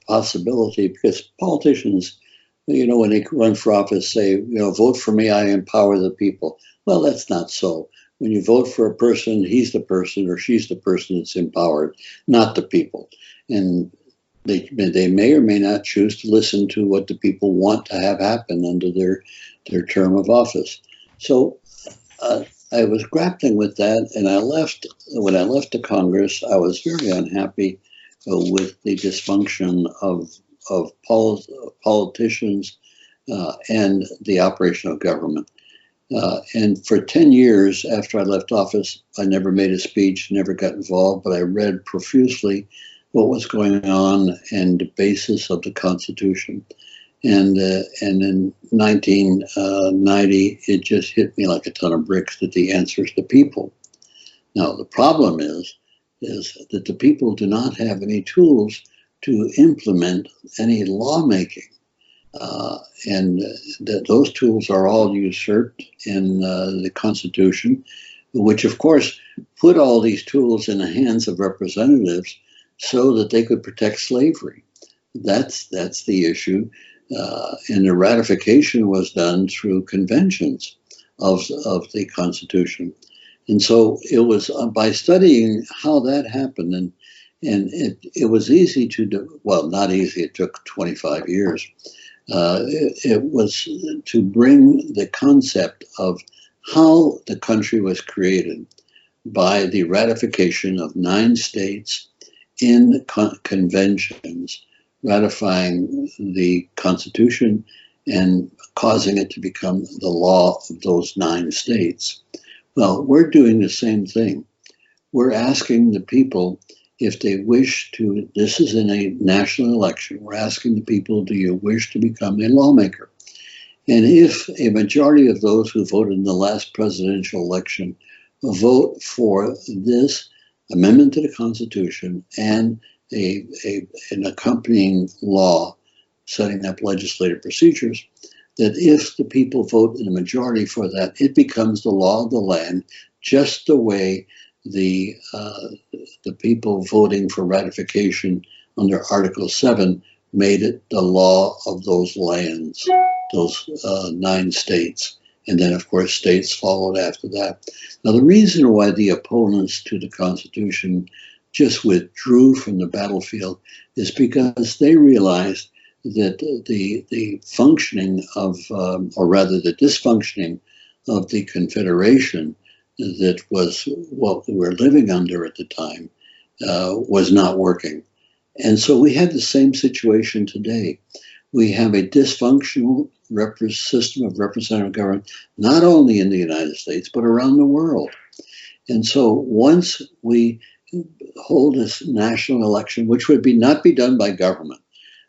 B: possibility, because politicians, when they run for office, say, vote for me, I empower the people. Well, that's not so. When you vote for a person, he's the person or she's the person that's empowered, not the people. And they may or may not choose to listen to what the people want to have happen under their term of office. So I was grappling with that, and when I left the Congress, I was very unhappy with the dysfunction of politicians and the operation of government. And for 10 years after I left office, I never made a speech, never got involved, but I read profusely what was going on and the basis of the Constitution. And in 1990, it just hit me like a ton of bricks that the answer is the people. Now, the problem is that the people do not have any tools to implement any lawmaking. And that those tools are all usurped in the Constitution, which, of course, put all these tools in the hands of representatives so that they could protect slavery. That's the issue. And the ratification was done through conventions of the Constitution. And so it was by studying how that happened, and it was easy to do, well, not easy, it took 25 years. It was to bring the concept of how the country was created by the ratification of 9 states in conventions, ratifying the Constitution and causing it to become the law of those 9 states. Well, we're doing the same thing. We're asking the people if they wish to, this is in a national election, we're asking the people, do you wish to become a lawmaker? And if a majority of those who voted in the last presidential election vote for this amendment to the Constitution and an accompanying law setting up legislative procedures, that if the people vote in a majority for that, it becomes the law of the land, just the way the people voting for ratification under Article 7 made it the law of those lands, those 9 states. And then, of course, states followed after that. Now, the reason why the opponents to the Constitution just withdrew from the battlefield is because they realized that the functioning of, or rather the dysfunctioning of the Confederation that was what we were living under at the time was not working. And so we have the same situation today. We have a dysfunctional system of representative government, not only in the United States, but around the world. And so once we hold this national election, which would not be done by government,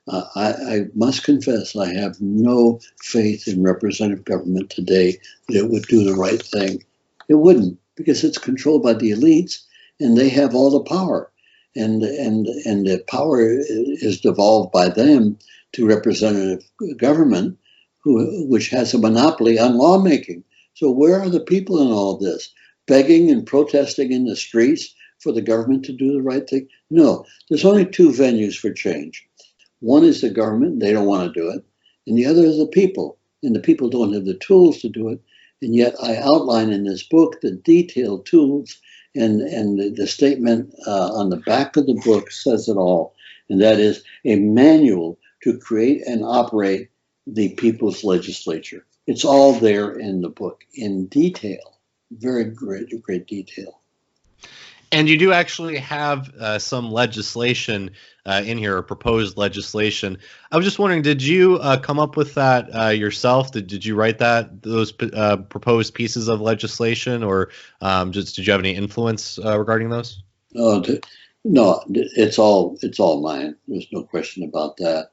B: I must confess I have no faith in representative government today that it would do the right thing. It wouldn't, because it's controlled by the elites, and they have all the power. And the power is devolved by them to representative government, which has a monopoly on lawmaking. So where are the people in all of this? Begging and protesting in the streets for the government to do the right thing? No, there's only 2 venues for change. One is the government, they don't want to do it, and the other is the people, and the people don't have the tools to do it. And yet I outline in this book the detailed tools, and the statement on the back of the book says it all, and that is a manual to create and operate the people's legislature. It's all there in the book in detail, very great detail.
E: And you do actually have some legislation in here, or proposed legislation. I was just wondering, did you come up with that yourself? Did you write those proposed pieces of legislation, or just did you have any influence regarding those?
B: No, it's all mine. There's no question about that.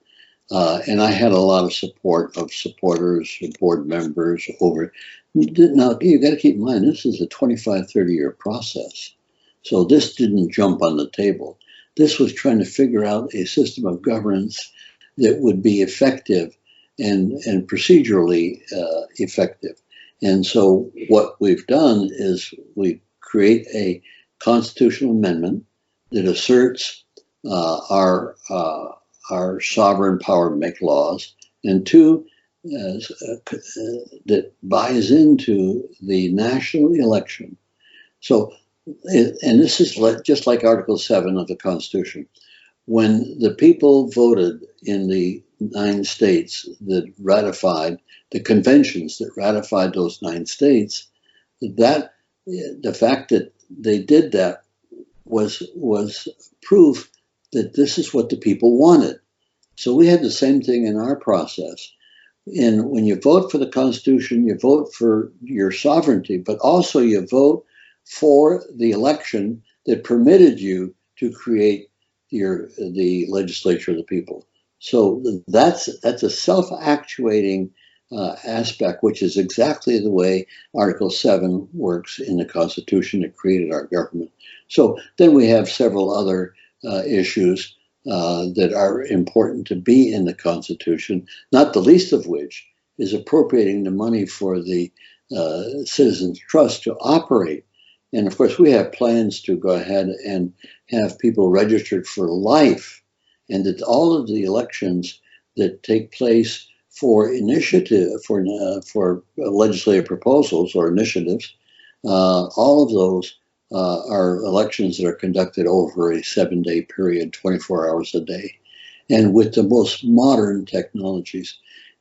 B: And I had a lot of support of supporters, board members over. Now, you got to keep in mind, this is a 25, 30-year process. So this didn't jump on the table. This was trying to figure out a system of governance that would be effective and procedurally effective. And so what we've done is we create a constitutional amendment that asserts our sovereign power to make laws, and two, that buys into the national election. So, and this is just like Article 7 of the Constitution. When the people voted in the 9 states that ratified, the conventions that ratified those 9 states, that the fact that they did that was proof that this is what the people wanted. So we had the same thing in our process. And when you vote for the Constitution, you vote for your sovereignty, but also you vote for the election that permitted you to create the legislature of the people. So that's a self-actuating aspect, which is exactly the way Article 7 works in the Constitution that created our government. So then we have several other issues that are important to be in the Constitution, not the least of which is appropriating the money for the Citizens Trust to operate. And of course, we have plans to go ahead and have people registered for life, and that all of the elections that take place for for legislative proposals or initiatives, all of those are elections that are conducted over a 7-day period, 24 hours a day, and with the most modern technologies.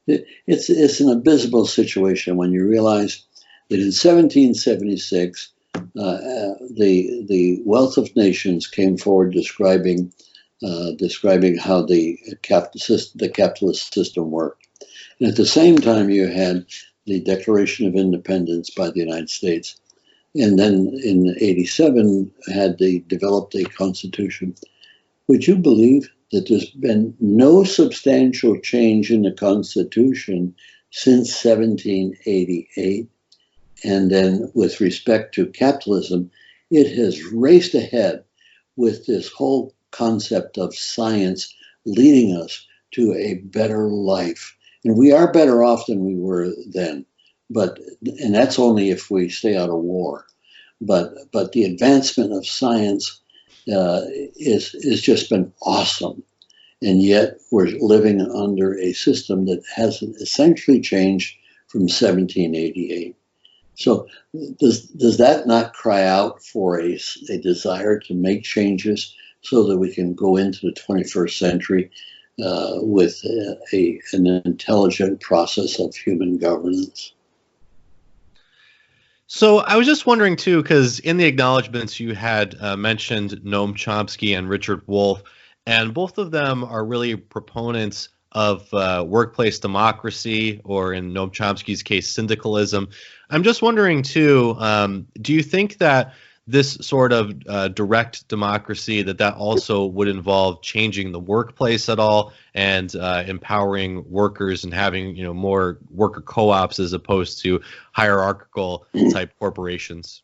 B: It's an abysmal situation when you realize that in 1776, the Wealth of Nations came forward describing how the capitalist system worked. And at the same time, you had the Declaration of Independence by the United States. And then in 87, developed a constitution. Would you believe that there's been no substantial change in the Constitution since 1788? And then with respect to capitalism, it has raced ahead with this whole concept of science leading us to a better life. And we are better off than we were then. And that's only if we stay out of war. But the advancement of science is just been awesome. And yet we're living under a system that hasn't essentially changed from 1788. So does that not cry out for a desire to make changes so that we can go into the 21st century with an intelligent process of human governance?
E: So I was just wondering too, because in the acknowledgments you had mentioned Noam Chomsky and Richard Wolff, and both of them are really proponents of workplace democracy, or in Noam Chomsky's case, syndicalism. I'm just wondering too, do you think that this sort of direct democracy, that also would involve changing the workplace at all, and empowering workers and having more worker co-ops as opposed to hierarchical type corporations?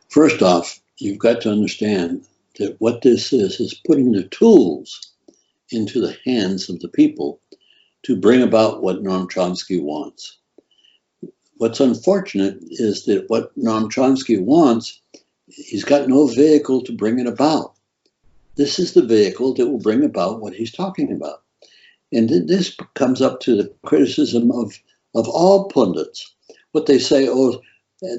B: First off, you've got to understand that what this is putting the tools into the hands of the people to bring about what Noam Chomsky wants. What's unfortunate is that what Noam Chomsky wants, he's got no vehicle to bring it about. This is the vehicle that will bring about what he's talking about. And this comes up to the criticism of all pundits. What they say,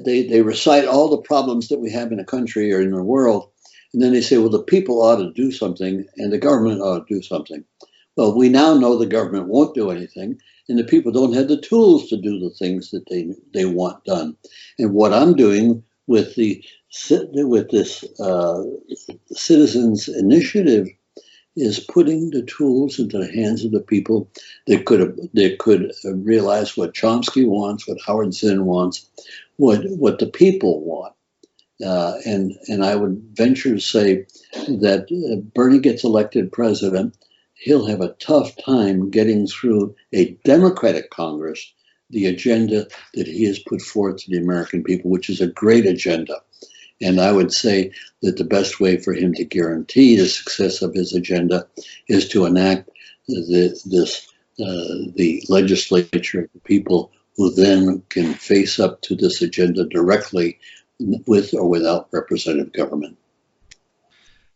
B: they recite all the problems that we have in a country or in the world, and then they say, well, the people ought to do something and the government ought to do something. Well, we now know the government won't do anything, and the people don't have the tools to do the things that they want done. And what I'm doing with this citizens initiative is putting the tools into the hands of the people that could realize what Chomsky wants, what Howard Zinn wants, what the people want. And I would venture to say that Bernie gets elected president, he'll have a tough time getting through a Democratic Congress the agenda that he has put forth to the American people, which is a great agenda. And I would say that the best way for him to guarantee the success of his agenda is to enact the legislature of the people, who then can face up to this agenda directly with or without representative government.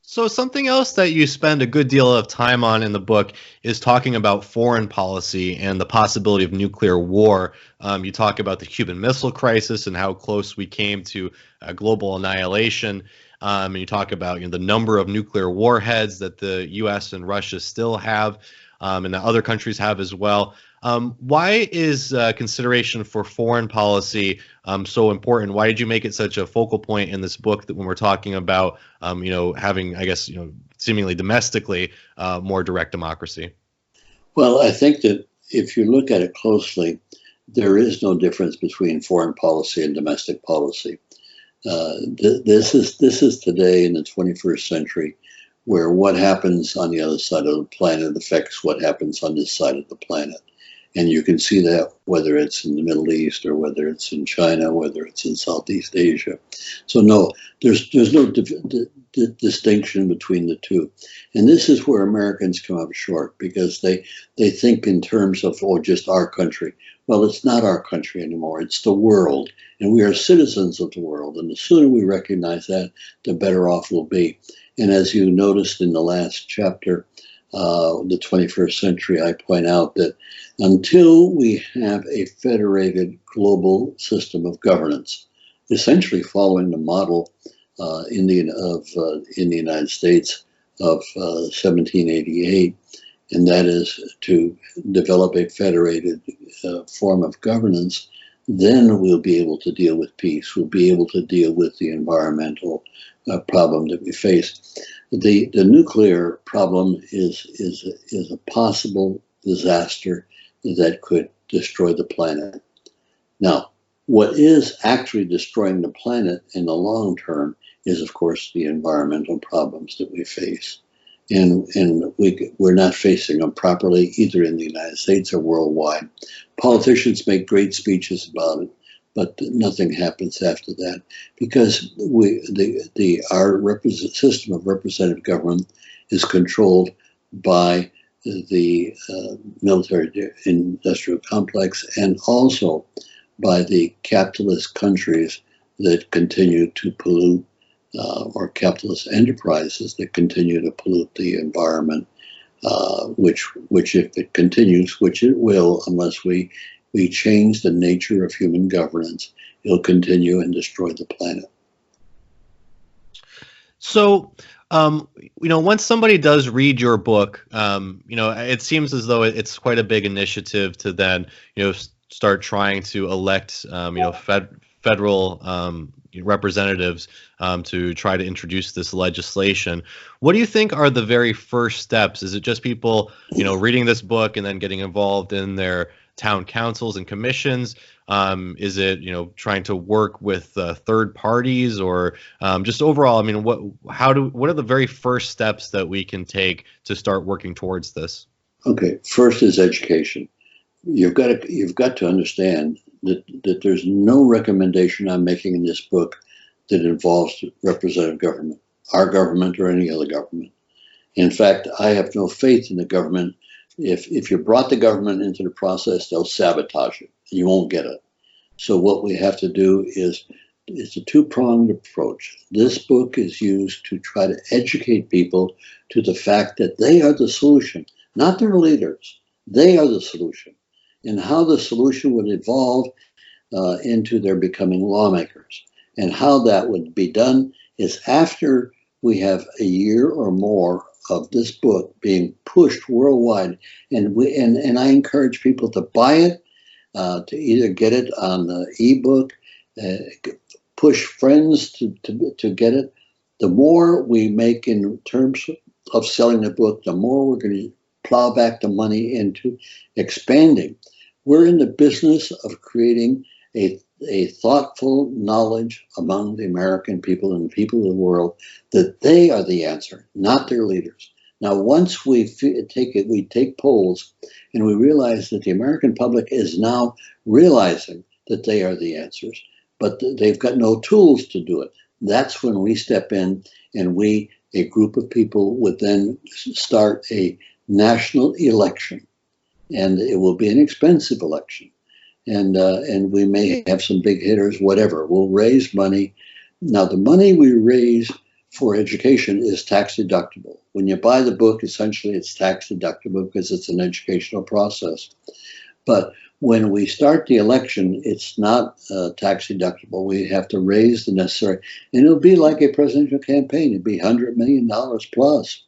E: So something else that you spend a good deal of time on in the book is talking about foreign policy and the possibility of nuclear war. You talk about the Cuban Missile Crisis and how close we came to global annihilation. And you talk about the number of nuclear warheads that the U.S. and Russia still have, and that other countries have as well. Why is consideration for foreign policy so important? Why did you make it such a focal point in this book that when we're talking about, having, I guess, seemingly domestically more direct democracy?
B: Well, I think that if you look at it closely, there is no difference between foreign policy and domestic policy. This is today in the 21st century, where what happens on the other side of the planet affects what happens on this side of the planet. And you can see that whether it's in the Middle East or whether it's in China, whether it's in Southeast Asia. So no, there's no distinction between the two. And this is where Americans come up short, because they think in terms of, just our country. Well, it's not our country anymore. It's the world. And we are citizens of the world. And the sooner we recognize that, the better off we'll be. And as you noticed in the last chapter, the 21st century, I point out that until we have a federated global system of governance, essentially following the model in the United States of 1788, and that is to develop a federated form of governance, then we'll be able to deal with peace. We'll be able to deal with the environmental problem that we face. The nuclear problem is a possible disaster that could destroy the planet. Now, what is actually destroying the planet in the long term is, of course, the environmental problems that we face. And we're not facing them properly either in the United States or worldwide. Politicians make great speeches about it, but nothing happens after that, because our system of representative government is controlled by the military industrial complex, and also by the capitalist countries that continue to pollute, or capitalist enterprises that continue to pollute the environment, which if it continues, which it will, unless we change the nature of human governance, it'll continue and destroy the planet.
E: So, once somebody does read your book, it seems as though it's quite a big initiative to then, start trying to elect, federal representatives to try to introduce this legislation. What do you think are the very first steps? Is it just people, reading this book and then getting involved in their town councils and commissions? Is it, trying to work with third parties, or just overall? I mean, what are the very first steps that we can take to start working towards this? Okay,
B: first is education. You've got to understand that there's no recommendation I'm making in this book that involves representative government, our government, or any other government. In fact, I have no faith in the government. If you brought the government into the process, they'll sabotage it. You won't get it. So what we have to do is, it's a two-pronged approach. This book is used to try to educate people to the fact that they are the solution, not their leaders. They are the solution. And how the solution would evolve into their becoming lawmakers. And how that would be done is after we have a year or more of this book being pushed worldwide. And I encourage people to buy it, to either get it on the ebook, push friends to get it. The more we make in terms of selling the book, the more we're going to plow back the money into expanding. We're in the business of creating a thoughtful knowledge among the American people and the people of the world that they are the answer, not their leaders. Now, once we take polls and we realize that the American public is now realizing that they are the answers, but they've got no tools to do it. That's when we step in, and a group of people, would then start a national election, and it will be an expensive election. And we may have some big hitters, whatever. We'll raise money. Now, the money we raise for education is tax deductible. When you buy the book, essentially it's tax deductible because it's an educational process. But when we start the election, it's not tax deductible. We have to raise the necessary, and it'll be like a presidential campaign. It'd be $100 million plus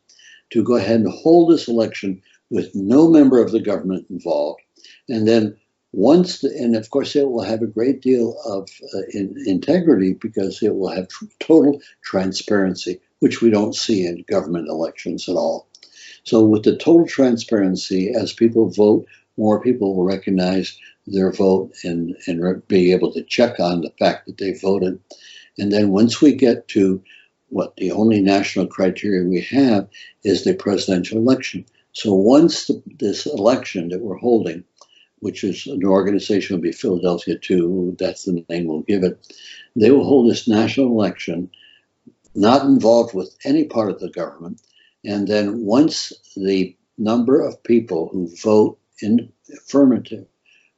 B: to go ahead and hold this election with no member of the government involved. And then and of course it will have a great deal of integrity because it will have total transparency, which we don't see in government elections at all. So with the total transparency, as people vote, more people will recognize their vote and be able to check on the fact that they voted. And then once we get to the only national criteria we have is the presidential election. So once this election that we're holding, which is an organization, will be Philadelphia 2, that's the name we'll give it. They will hold this national election, not involved with any part of the government. And then once the number of people who vote in affirmative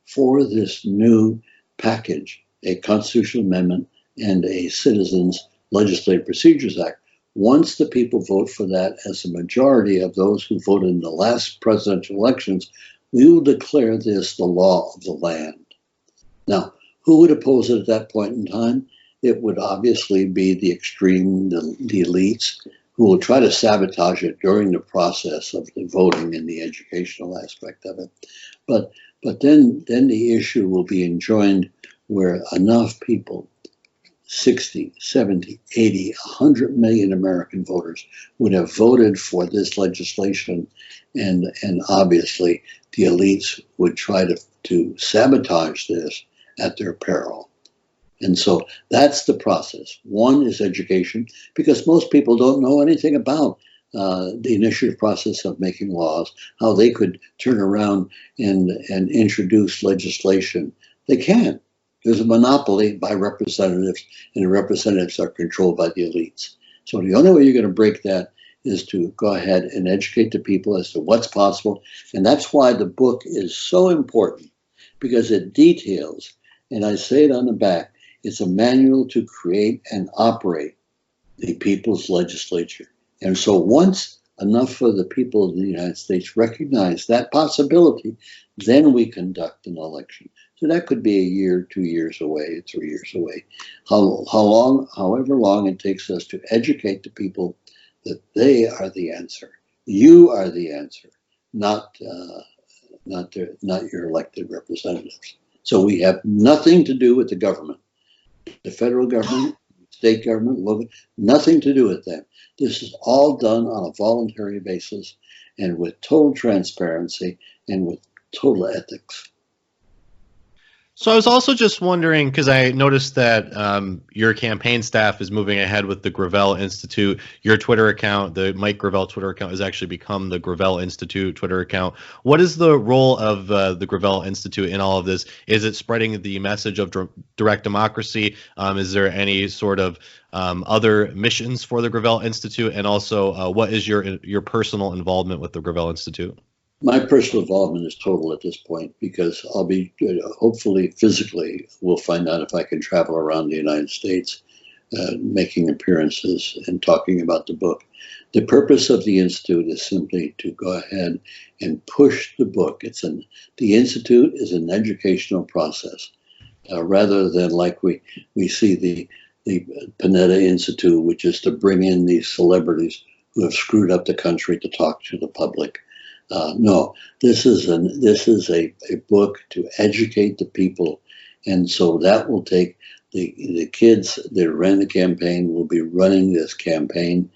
B: for this new package, a constitutional amendment and a Citizens Legislative Procedures Act, once the people vote for that as a majority of those who voted in the last presidential elections, we will declare this the law of the land. Now, who would oppose it at that point in time? It would obviously be the extreme, the elites, who will try to sabotage it during the process of the voting and the educational aspect of it. But then the issue will be enjoined where enough people, 60, 70, 80, 100 million American voters would have voted for this legislation, and obviously the elites would try to sabotage this at their peril. And so that's the process. One is education, because most people don't know anything about the initiative process of making laws, how they could turn around and introduce legislation. They can't. There's a monopoly by representatives, and the representatives are controlled by the elites. So the only way you're going to break that is to go ahead and educate the people as to what's possible. And that's why the book is so important, because it details, and I say it on the back, it's a manual to create and operate the people's legislature. And so once enough of the people of the United States recognize that possibility, then we conduct an election. So that could be a year, 2 years away, 3 years away. However long it takes us to educate the people that they are the answer. You are the answer, not your elected representatives. So we have nothing to do with the government, the federal government, state government, local, nothing to do with them. This is all done on a voluntary basis and with total transparency and with total ethics.
E: So I was also just wondering, because I noticed that your campaign staff is moving ahead with the Gravelle Institute. Your Twitter account, the Mike Gravelle Twitter account, has actually become the Gravelle Institute Twitter account. What is the role of the Gravelle Institute in all of this? Is it spreading the message of direct democracy? Is there any sort of other missions for the Gravelle Institute? And also, what is your personal involvement with the Gravelle Institute?
B: My personal involvement is total at this point, because I'll be, hopefully physically, we'll find out if I can travel around the United States, making appearances and talking about the book. The purpose of the Institute is simply to go ahead and push the book. The Institute is an educational process, rather than like we see the Panetta Institute, which is to bring in these celebrities who have screwed up the country to talk to the public. No, this is a book to educate the people, and so that will take the kids that ran the campaign will be running this campaign.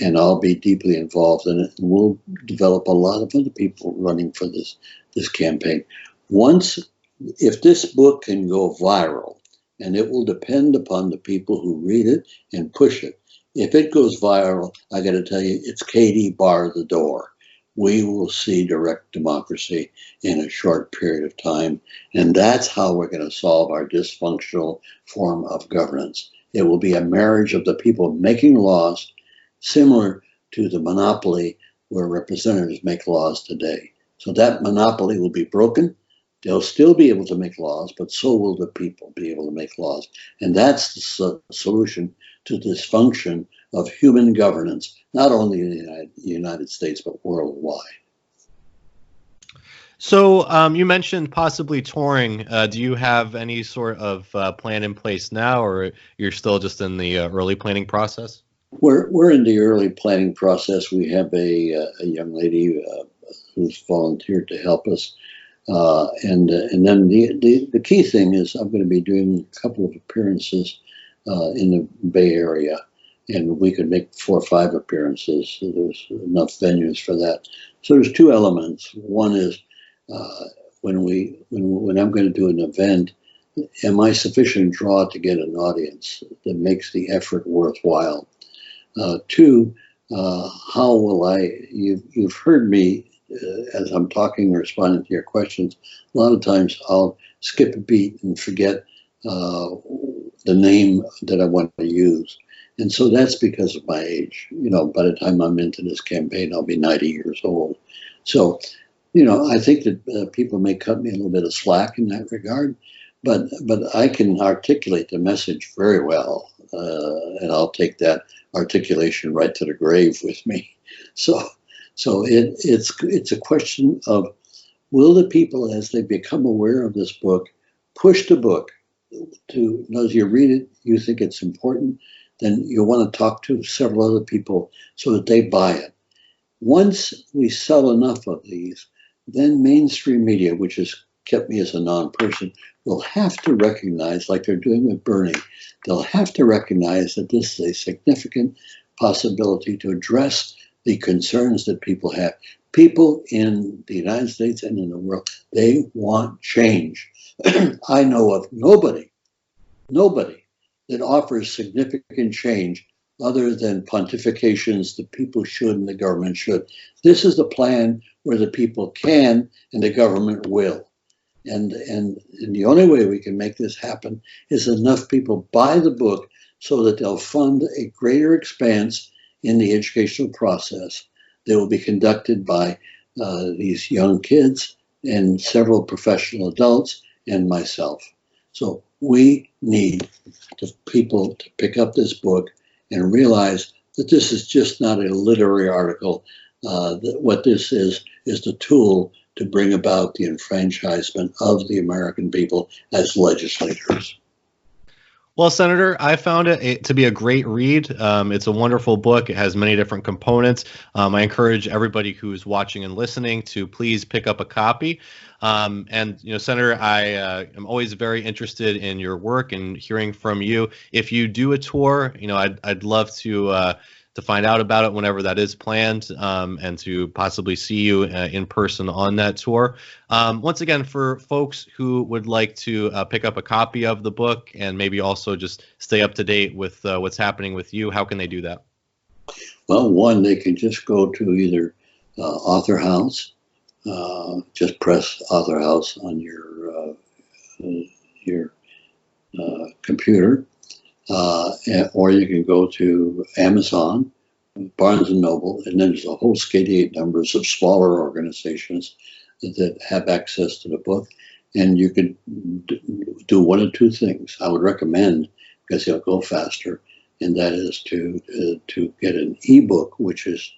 B: and I'll be deeply involved in it. And we'll develop a lot of other people running for this campaign. If this book can go viral, and it will depend upon the people who read it and push it. If it goes viral, I got to tell you, it's Katie bar the door. We will see direct democracy in a short period of time, and that's how we're going to solve our dysfunctional form of governance. It will be a marriage of the people making laws, similar to the monopoly where representatives make laws today. So that monopoly will be broken. They'll still be able to make laws, but so will the people be able to make laws. And that's the solution to dysfunction of human governance, not only in the United States, but worldwide.
E: So you mentioned possibly touring. Do you have any sort of plan in place now, or you're still just in the early planning process?
B: We're in the early planning process. We have a young lady who's volunteered to help us. And then the key thing is I'm going to be doing a couple of appearances in the Bay Area, and we could make 4 or 5 appearances. So there's enough venues for that. So there's 2 elements. One is when I'm going to do an event, am I sufficient draw to get an audience that makes the effort worthwhile? 2, how will you've heard me as I'm talking or responding to your questions, a lot of times I'll skip a beat and forget the name that I want to use. And so that's because of my age. By the time I'm into this campaign, I'll be 90 years old. So, I think that people may cut me a little bit of slack in that regard, but I can articulate the message very well, and I'll take that articulation right to the grave with me. So it's a question of, will the people, as they become aware of this book, push the book to, as you read it, you think it's important, then you want to talk to several other people so that they buy it. Once we sell enough of these, then mainstream media, which has kept me as a non-person, will have to recognize, like they're doing with Bernie, they'll have to recognize that this is a significant possibility to address the concerns that people have. People in the United States and in the world, they want change. I know of nobody that offers significant change other than pontifications that people should and the government should. This is the plan where the people can and the government will. And the only way we can make this happen is enough people buy the book so that they'll fund a greater expanse in the educational process that will be conducted by these young kids and several professional adults and myself. So we need people to pick up this book and realize that this is just not a literary article. That what this is the tool to bring about the enfranchisement of the American people as legislators.
E: Well, Senator, I found it to be a great read. It's a wonderful book. It has many different components. I encourage everybody who's watching and listening to please pick up a copy. And, Senator, I am always very interested in your work and hearing from you. If you do a tour, I'd love to find out about it whenever that is planned, and to possibly see you in person on that tour. Once again, for folks who would like to pick up a copy of the book and maybe also just stay up to date with what's happening with you, how can they do that?
B: Well, one, they can just go to either Author House, just press Author House on your computer. Or you can go to Amazon, Barnes & Noble, and then there's a whole 88 numbers of smaller organizations that have access to the book. And you could do one of 2 things. I would recommend, because it'll go faster, and that is to get an ebook, which is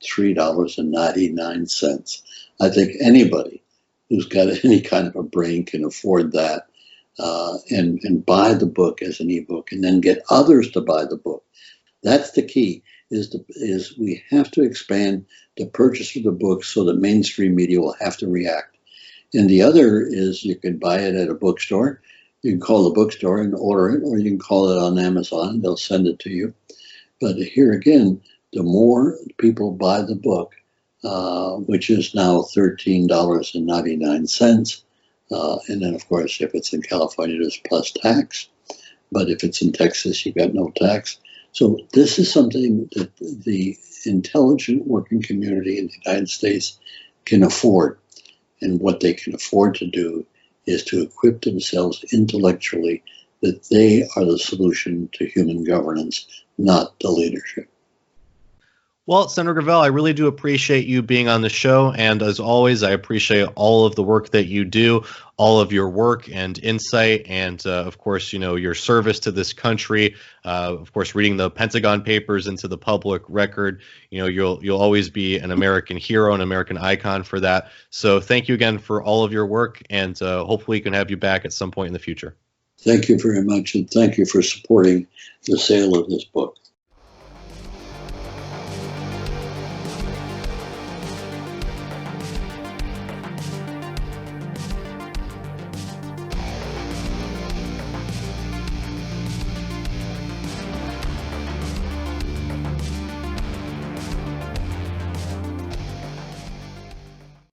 B: $3.99. I think anybody who's got any kind of a brain can afford that. And buy the book as an ebook, and then get others to buy the book. That's the key. Is we have to expand the purchase of the book so that mainstream media will have to react. And the other is you can buy it at a bookstore. You can call the bookstore and order it, or you can call it on Amazon. They'll send it to you. But here again, the more people buy the book, which is now $13.99. And then, of course, if it's in California, it's plus tax. But if it's in Texas, you got no tax. So this is something that the intelligent working community in the United States can afford. And what they can afford to do is to equip themselves intellectually that they are the solution to human governance, not the leadership.
E: Well, Senator Gravelle, I really do appreciate you being on the show. And as always, I appreciate all of the work that you do, all of your work and insight, and of course, your service to this country. Of course, reading the Pentagon Papers into the public record. You'll always be an American hero, an American icon for that. So thank you again for all of your work, and hopefully we can have you back at some point in the future.
B: Thank you very much, and thank you for supporting the sale of this book.